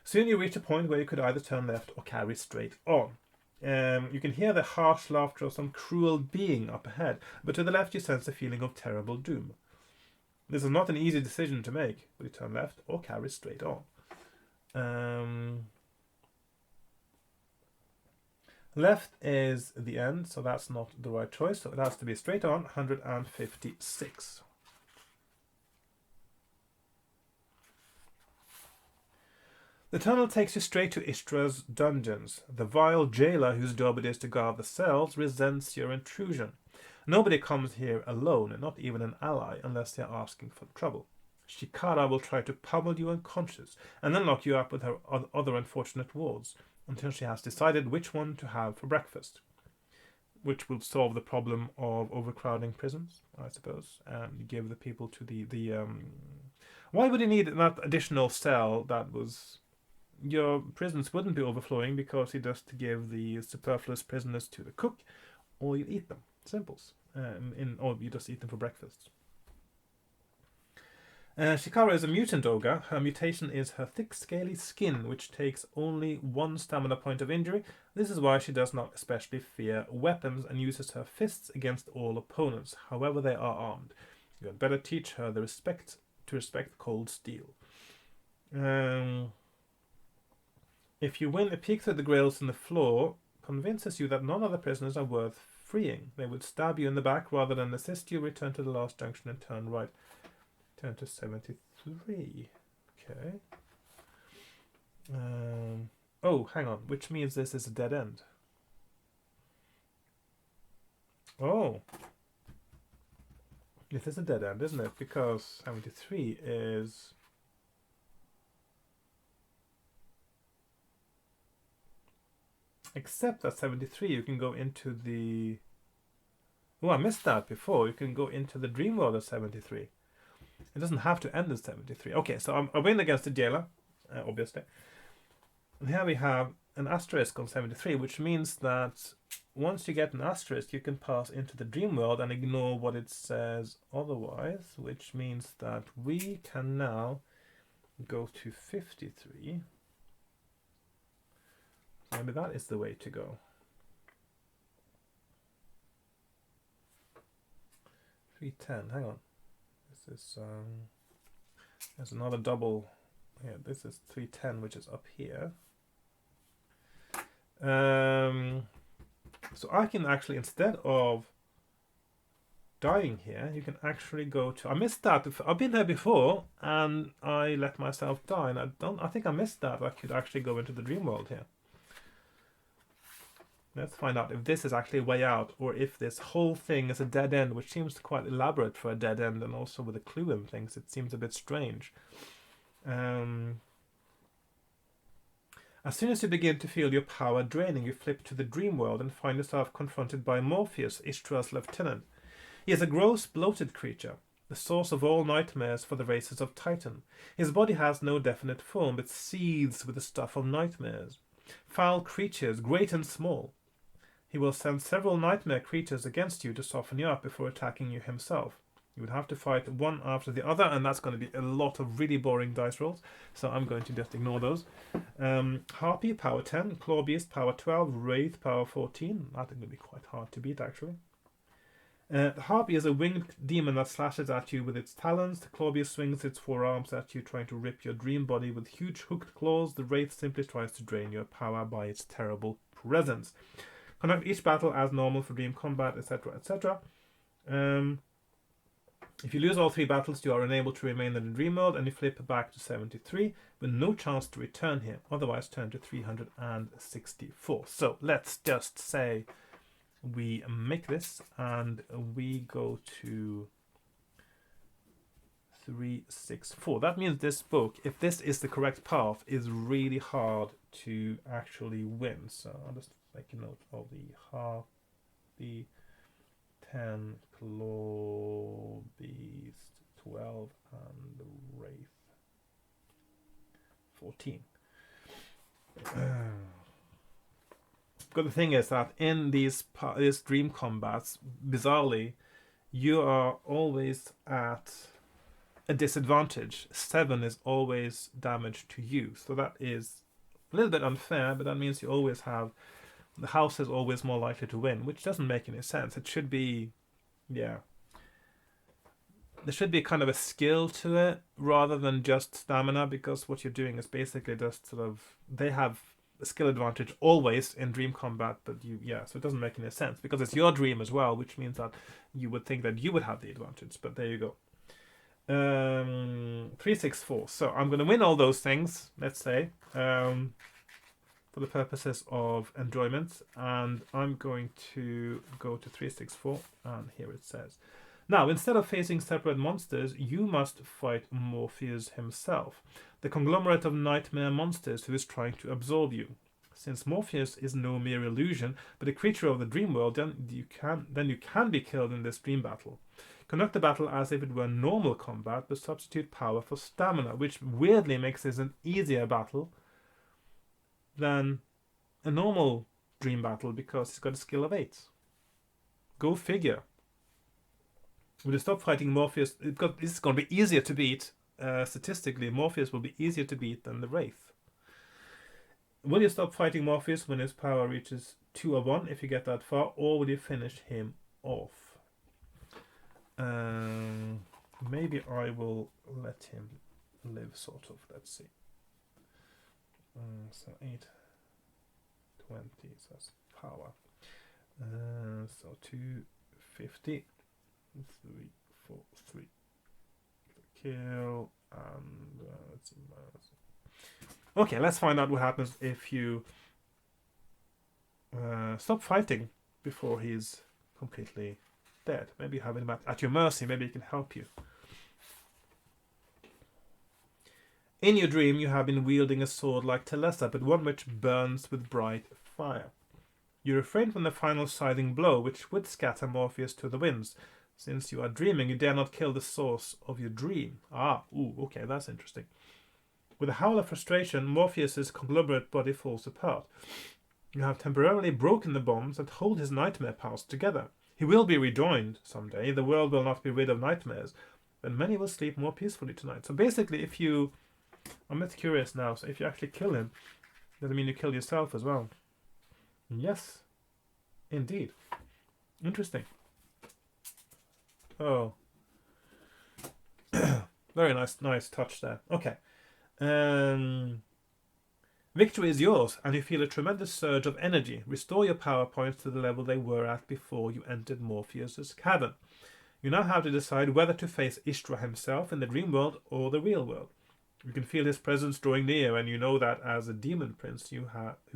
A: Soon you reach a point where you could either turn left or carry straight on. You can hear the harsh laughter of some cruel being up ahead, but to the left you sense a feeling of terrible doom. This is not an easy decision to make. Will you turn left or carry straight on? Left is the end, so that's not the right choice. So it has to be straight on, 156. The tunnel takes you straight to Istra's dungeons. The vile jailer whose job it is to guard the cells resents your intrusion. Nobody comes here alone, and not even an ally, unless they are asking for trouble. Shikara will try to pummel you unconscious, and then lock you up with her other unfortunate wards, until she has decided which one to have for breakfast, which will solve the problem of overcrowding prisons, I suppose, and give the people to the why would you need that additional cell? That was, your prisons wouldn't be overflowing because you just give the superfluous prisoners to the cook, or you eat them. Simples. Or you just eat them for breakfast. Shikara is a mutant ogre. Her mutation is her thick, scaly skin, which takes only 1 stamina point of injury. This is why she does not especially fear weapons and uses her fists against all opponents, however they are armed. You had better teach her to respect cold steel. If you win a peek through the grills in the floor, convinces you that none of the prisoners are worth freeing. They would stab you in the back rather than assist you. Return to the last junction and turn right. Turn to 73. Okay. Oh, hang on. Which means this is a dead end. Oh. It is a dead end, isn't it? Because 73 is... Except that 73 you can go into the... Oh, I missed that before. You can go into the dream world at 73. It doesn't have to end at 73. Okay, so I win against the jailer, obviously. And here we have an asterisk on 73, which means that once you get an asterisk, you can pass into the dream world and ignore what it says otherwise, which means that we can now go to 53. Maybe that is the way to go. 310, hang on. This is There's another double. Yeah, this is 310, which is up here. So I can actually, instead of dying here, you can actually go to. I missed that. I've been there before, and I let myself die, and I think I missed that. I could actually go into the dream world here. Let's find out if this is actually a way out, or if this whole thing is a dead end, which seems quite elaborate for a dead end, and also with a clue and things, it seems a bit strange. As soon as you begin to feel your power draining, you flip to the dream world and find yourself confronted by Morpheus, Ishtra's lieutenant. He is a gross, bloated creature, the source of all nightmares for the races of Titan. His body has no definite form, but seethes with the stuff of nightmares. Foul creatures, great and small. He will send several nightmare creatures against you to soften you up before attacking you himself. You would have to fight one after the other, and that's going to be a lot of really boring dice rolls, so I'm going to just ignore those. Harpy, power 10. Claw Beast, power 12. Wraith, power 14. That's going to be quite hard to beat, actually. The Harpy is a winged demon that slashes at you with its talons. The Claw Beast swings its forearms at you, trying to rip your dream body with huge hooked claws. The Wraith simply tries to drain your power by its terrible presence. Conduct each battle as normal for dream combat, etc., etc. If you lose all 3 battles, you are unable to remain in the dream world, and you flip back to 73 with no chance to return here. Otherwise, turn to 364. So let's just say we make this and we go to 364. That means this book, if this is the correct path, is really hard to actually win. So I'll just make a note of the 10, Claw Beast 12, and the Wraith 14. But the thing is that in these dream combats, bizarrely, you are always at a disadvantage. 7 is always damage to you, so that is a little bit unfair, but that means you always have, the house is always more likely to win, which doesn't make any sense. It should be, yeah, there should be kind of a skill to it rather than just stamina, because what you're doing is basically just sort of, they have a skill advantage always in dream combat, but so it doesn't make any sense because it's your dream as well, which means that you would think that you would have the advantage, but there you go. 364. So I'm going to win all those things, let's say, for the purposes of enjoyment, and I'm going to go to 364, and here it says, now, instead of facing separate monsters, you must fight Morpheus himself, the conglomerate of nightmare monsters who is trying to absorb you. Since Morpheus is no mere illusion, but a creature of the dream world, then you can be killed in this dream battle. Conduct the battle as if it were normal combat, but substitute power for stamina, which weirdly makes this an easier battle than a normal dream battle because he's got a skill of 8. Go figure. When you stop fighting Morpheus, this is going to be easier to beat. Statistically, Morpheus will be easier to beat than the Wraith. Will you stop fighting Morpheus when his power reaches 2 or 1, if you get that far, or will you finish him off? Maybe I will let him live, sort of. Let's see. So 8, 20, so that's power. So 250. 3, 4, 3. Kill, and let's see. Okay, let's find out what happens if you stop fighting before he's completely dead. Maybe you have him at your mercy. Maybe he can help you. In your dream, you have been wielding a sword like Telessa, but one which burns with bright fire. You refrain from the final scything blow, which would scatter Morpheus to the winds. Since you are dreaming, you dare not kill the source of your dream. Okay, that's interesting. With a howl of frustration, Morpheus's conglomerate body falls apart. You have temporarily broken the bonds that hold his nightmare powers together. He will be rejoined someday. The world will not be rid of nightmares, but many will sleep more peacefully tonight. So basically, I'm just curious now, so if you actually kill him, does it mean you kill yourself as well? Yes, indeed. Interesting. Oh. Very nice touch there. Okay. Victory is yours, and you feel a tremendous surge of energy. Restore your power points to the level they were at before you entered Morpheus's cavern. You now have to decide whether to face Ishtra himself in the dream world or the real world. You can feel his presence drawing near, and you know that as a demon prince who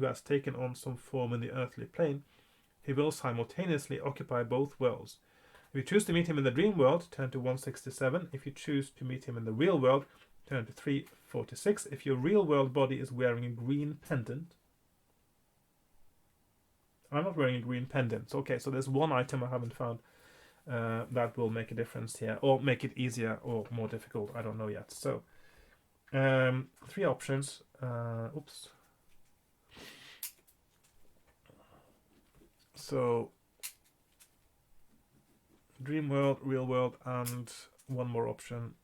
A: has taken on some form in the earthly plane, he will simultaneously occupy both worlds. If you choose to meet him in the dream world, turn to 167. If you choose to meet him in the real world, turn to 346. If your real world body is wearing a green pendant. I'm not wearing a green pendant. Okay, so there's one item I haven't found that will make a difference here, or make it easier or more difficult. I don't know yet. So, 3 options. Oops. So, dream world, real world, and one more option.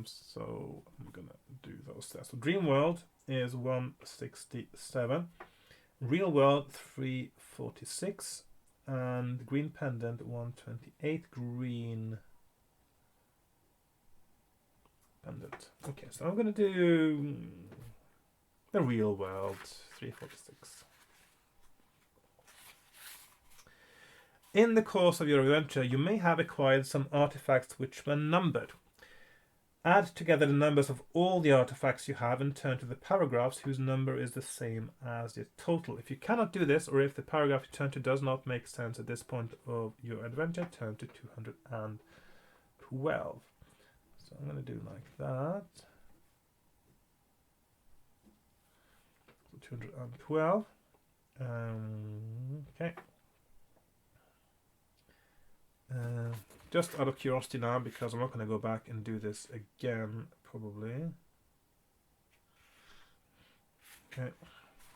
A: So I'm gonna do those there. So dream world is 167, real world 346, and green pendant 128. Green pendant. Okay, so I'm gonna do the real world 346. In the course of your adventure, you may have acquired some artifacts which were numbered. Add together the numbers of all the artifacts you have and turn to the paragraphs whose number is the same as the total. If you cannot do this, or if the paragraph you turn to does not make sense at this point of your adventure, turn to 212. So I'm going to do like that. So 212. Okay. Just out of curiosity now, because I'm not going to go back and do this again, probably. Okay.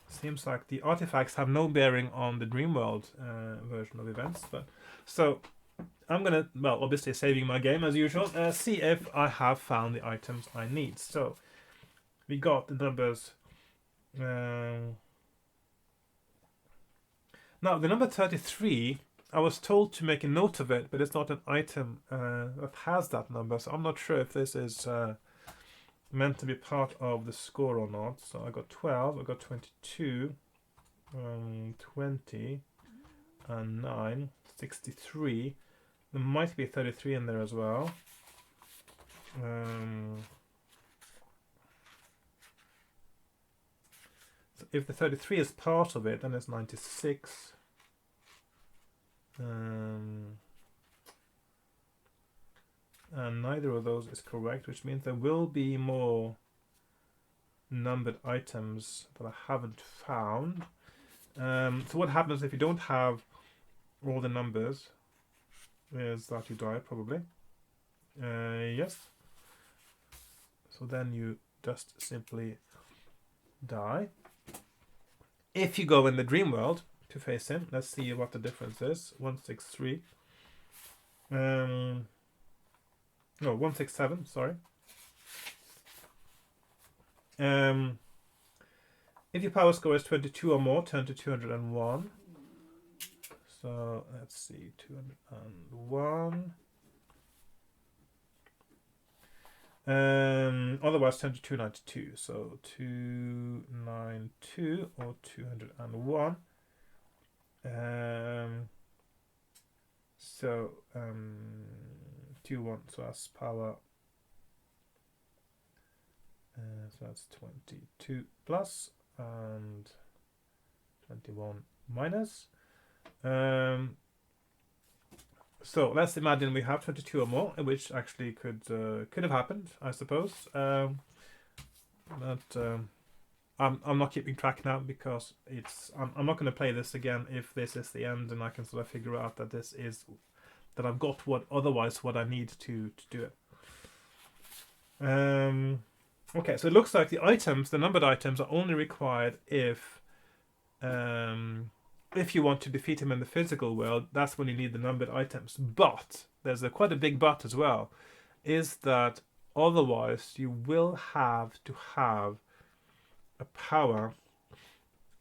A: Seems like the artifacts have no bearing on the Dreamworld version of events, but so I'm going to, well, obviously saving my game as usual, see if I have found the items I need. So we got the numbers. Now the number 33. I was told to make a note of it, but it's not an item that has that number, so I'm not sure if this is meant to be part of the score or not. So I got 12, I got 22, 20, and 9, 63. There might be 33 in there as well. So if the 33 is part of it, then it's 96. And neither of those is correct, which means there will be more numbered items that I haven't found. So what happens if you don't have all the numbers is that you die, probably. Yes. So then you just simply die. If you go in the dream world to face him, let's see what the difference is. 163. No, 167, sorry. If your power score is 22 or more, turn to 201. So let's see, 201. Otherwise turn to 292. So 292 or 201. So 21, so that's power. So that's 22 plus and 21 minus. So let's imagine we have 22 or more, which actually could have happened, I suppose. But I'm not keeping track now because I'm not going to play this again if this is the end, and I can sort of figure out that this is that I've got what I need to do it. Okay, so it looks like the numbered items, are only required if you want to defeat him in the physical world. That's when you need the numbered items. But there's quite a big but as well, is that otherwise you will have to have a power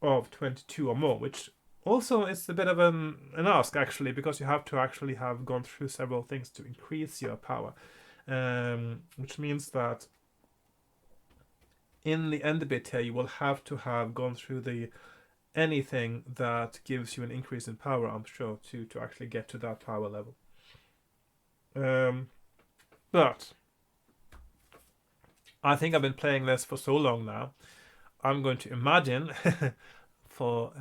A: of 22 or more, which also is a bit of an ask, actually, because you have to actually have gone through several things to increase your power. which means that in the end bit here, you will have to have gone through the anything that gives you an increase in power, I'm sure, to actually get to that power level. But I think I've been playing this for so long now. I'm going to imagine for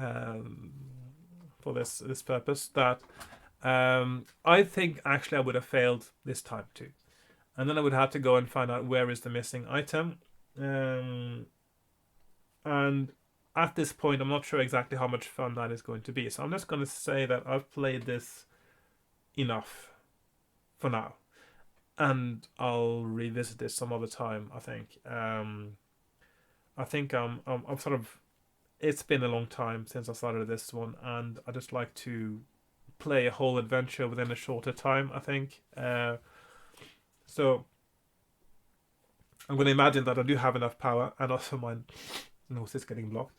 A: this purpose that I think actually I would have failed this time too, and then I would have to go and find out where is the missing item. And at this point, I'm not sure exactly how much fun that is going to be. So I'm just going to say that I've played this enough for now, and I'll revisit this some other time. I think. I'm sort of. It's been a long time since I started this one, and I just like to play a whole adventure within a shorter time, I think. So I'm going to imagine that I do have enough power, and also my nose is getting blocked.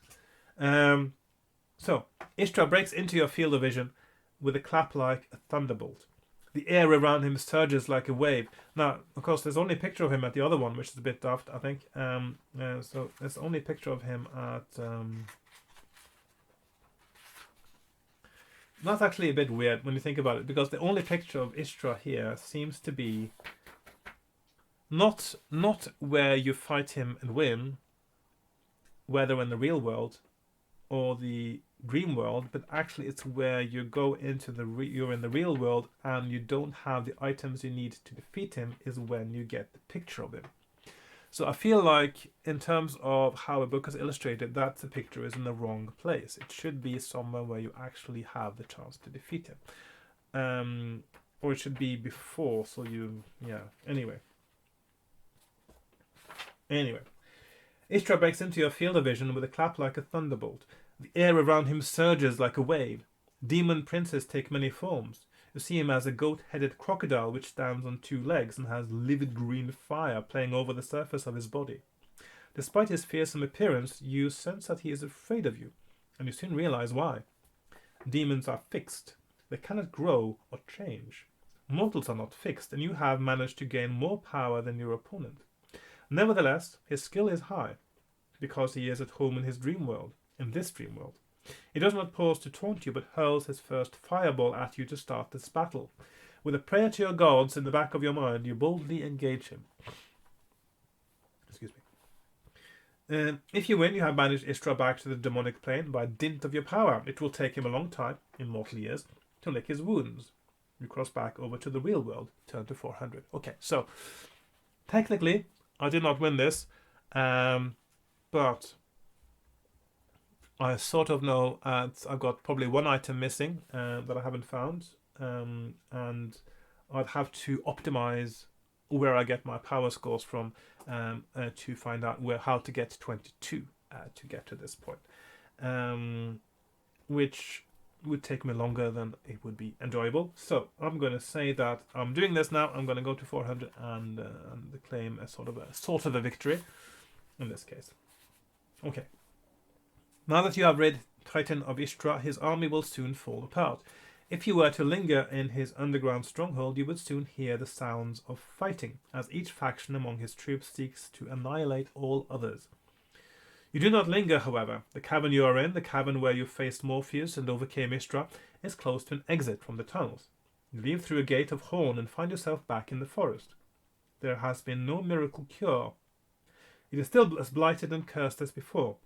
A: So Istra breaks into your field of vision with a clap like a thunderbolt. The air around him surges like a wave. Now, of course, there's only a picture of him at the other one, which is a bit daft, I think. So there's only a picture of him at... That's actually a bit weird when you think about it, because the only picture of Istra here seems to be not where you fight him and win, whether in the real world or the dream world, but actually it's where you go into you're in the real world and you don't have the items you need to defeat him, is when you get the picture of him. So I feel like in terms of how a book is illustrated, that the picture is in the wrong place. It should be somewhere where you actually have the chance to defeat him. Or it should be before, so you... yeah, anyway. Istra breaks into your field of vision with a clap like a thunderbolt. The air around him surges like a wave. Demon princes take many forms. You see him as a goat-headed crocodile which stands on two legs and has livid green fire playing over the surface of his body. Despite his fearsome appearance, you sense that he is afraid of you, and you soon realize why. Demons are fixed. They cannot grow or change. Mortals are not fixed, and you have managed to gain more power than your opponent. Nevertheless, his skill is high, because he is at home in his dream world, in this dream world. He does not pause to taunt you, but hurls his first fireball at you to start this battle. With a prayer to your gods in the back of your mind, you boldly engage him. Excuse me. If you win, you have managed Istra back to the demonic plane by dint of your power. It will take him a long time, in mortal years, to lick his wounds. You cross back over to the real world, turn to 400. Okay, so technically, I did not win this, but I sort of know I've got probably one item missing that I haven't found, and I'd have to optimize where I get my power scores from to find out how to get to 22 to get to this point, which would take me longer than it would be enjoyable. So I'm going to say that I'm doing this now. I'm going to go to 400 and claim a sort of a victory in this case. Okay. Now that you have rid Titan of Istra, his army will soon fall apart. If you were to linger in his underground stronghold, you would soon hear the sounds of fighting, as each faction among his troops seeks to annihilate all others. You do not linger, however. The cavern you are in, the cavern where you faced Morpheus and overcame Istra, is close to an exit from the tunnels. You leave through a gate of horn and find yourself back in the forest. There has been no miracle cure. It is still as blighted and cursed as before,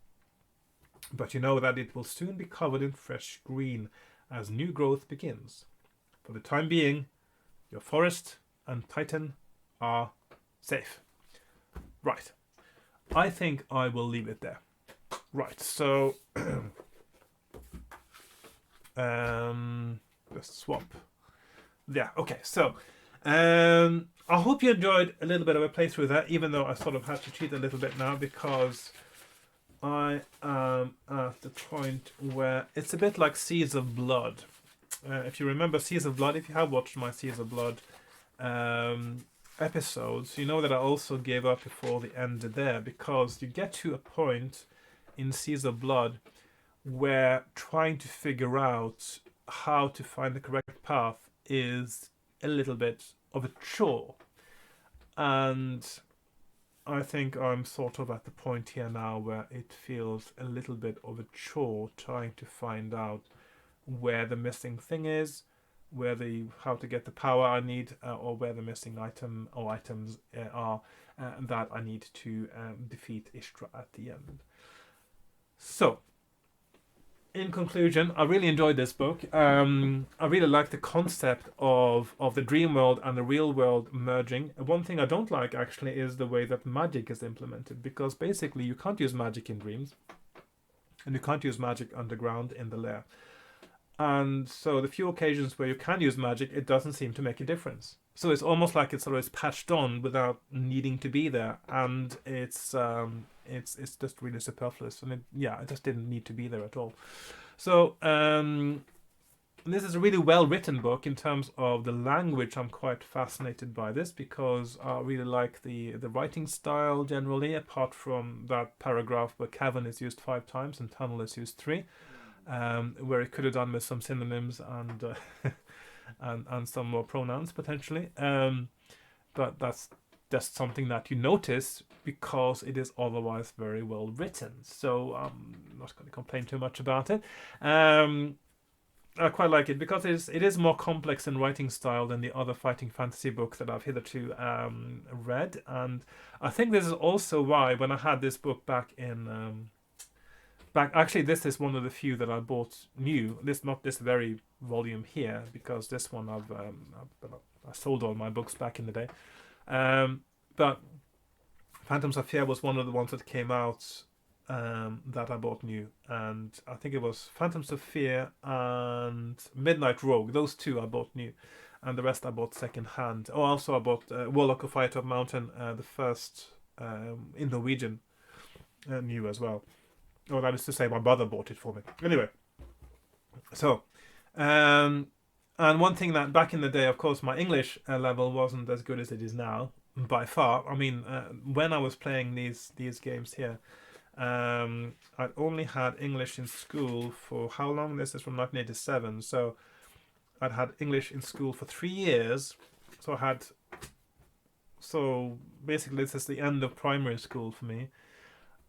A: but you know that it will soon be covered in fresh green as new growth begins. For the time being, your forest and Titan are safe. Right. I think I will leave it there. Right, so let's swap. Yeah, okay, so I hope you enjoyed a little bit of a playthrough there, even though I sort of had to cheat a little bit now because I am at the point where it's a bit like Seas of Blood. If you remember Seas of Blood, if you have watched my Seas of Blood episodes, you know that I also gave up before the end there, because you get to a point in Seas of Blood where trying to figure out how to find the correct path is a little bit of a chore. And I think I'm sort of at the point here now where it feels a little bit of a chore trying to find out where the missing thing is, how to get the power I need, or where the missing item or items are that I need to defeat Ishtra at the end. So, in conclusion, I really enjoyed this book. I really like the concept of the dream world and the real world merging. One thing I don't like actually is the way that magic is implemented, because basically you can't use magic in dreams, and you can't use magic underground in the lair. And so the few occasions where you can use magic, it doesn't seem to make a difference. So it's almost like it's always patched on without needing to be there, and it's just really superfluous, and it just didn't need to be there at all. So this is a really well written book in terms of the language. I'm quite fascinated by this because I really like the writing style generally, apart from that paragraph where cavern is used 5 times and tunnel is used 3. Where it could have done with some synonyms and and some more pronouns potentially. But that's just something that you notice because it is otherwise very well written. So I'm not going to complain too much about it. I quite like it because it is more complex in writing style than the other fighting fantasy books that I've hitherto read. And I think this is also why when I had this book back in... Actually, this is one of the few that I bought new. Not this very volume here, because this one I sold all my books back in the day. But Phantoms of Fear was one of the ones that came out that I bought new, and I think it was Phantoms of Fear and Midnight Rogue. Those 2 I bought new, and the rest I bought second hand. Oh, also I bought Warlock of Firetop Mountain, the first in Norwegian, new as well. Oh, that is to say, my brother bought it for me. Anyway, so, and one thing that back in the day, of course, my English level wasn't as good as it is now, by far. I mean, when I was playing these games here, I'd only had English in school for how long? This is from 1987, so I'd had English in school for 3 years. So basically, this is the end of primary school for me.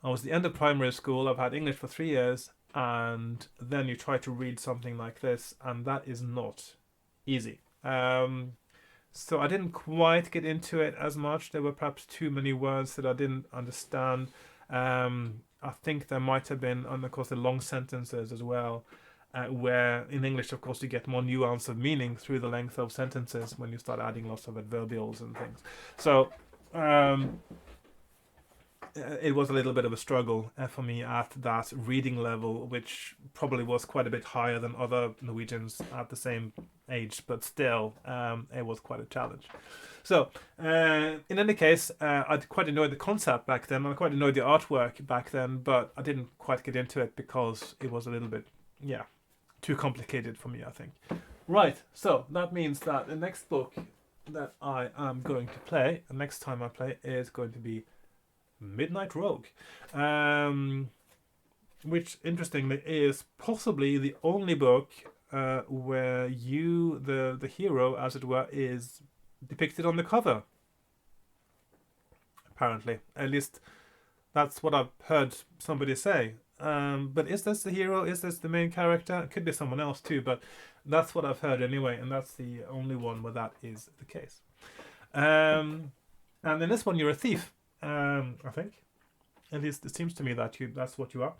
A: I was the end of primary school. I've had English for 3 years, and then you try to read something like this, and that is not easy. So I didn't quite get into it as much. There were perhaps too many words that I didn't understand. I think there might have been, and of course, the long sentences as well, where in English, of course, you get more nuance of meaning through the length of sentences when you start adding lots of adverbials and things. So it was a little bit of a struggle for me at that reading level, which probably was quite a bit higher than other Norwegians at the same age, but still, it was quite a challenge. So, in any case, I quite enjoyed the concept back then, and I quite enjoyed the artwork back then, but I didn't quite get into it because it was a little bit, too complicated for me, I think. Right, so that means that the next book that I am going to play, the next time I play, is going to be Midnight Rogue, which interestingly is possibly the only book where you, the hero, as it were, is depicted on the cover. Apparently, at least that's what I've heard somebody say. But is this the hero? Is this the main character? It could be someone else too, but that's what I've heard anyway, and that's the only one where that is the case. And in this one, you're a thief. I think, at least it seems to me that's what you are.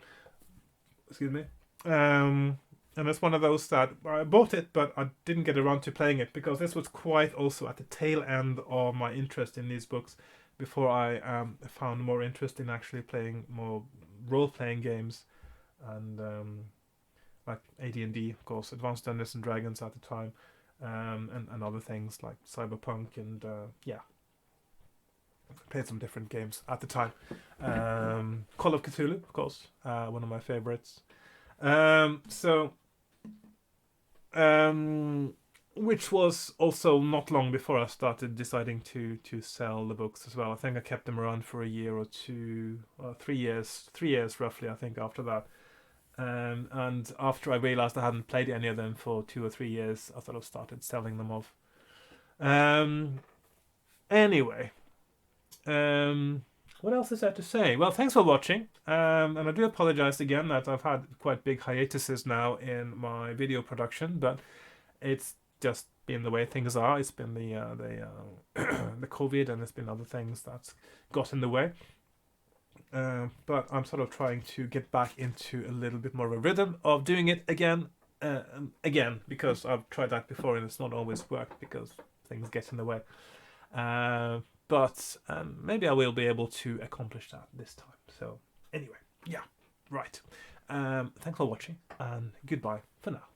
A: Excuse me. And it's one of those that I bought it, but I didn't get around to playing it because this was quite also at the tail end of my interest in these books before I found more interest in actually playing more role-playing games and like AD&D, of course, Advanced Dungeons and Dragons at the time, and other things like Cyberpunk and played some different games at the time. Call of Cthulhu, of course, one of my favorites. Which was also not long before I started deciding to sell the books as well. I think I kept them around for a year or two, 3 years, 3 years roughly, I think, after that. And after I realized I hadn't played any of them for 2 or 3 years, I sort of started selling them off. Anyway, What else is there to say? Well, thanks for watching. And I do apologize again that I've had quite big hiatuses now in my video production, but it's just been the way things are. It's been the COVID, and it's been other things that's got in the way. But I'm sort of trying to get back into a little bit more of a rhythm of doing it again, because I've tried that before and it's not always worked because things get in the way. But maybe I will be able to accomplish that this time. So anyway, yeah, right. Thanks for watching, and goodbye for now.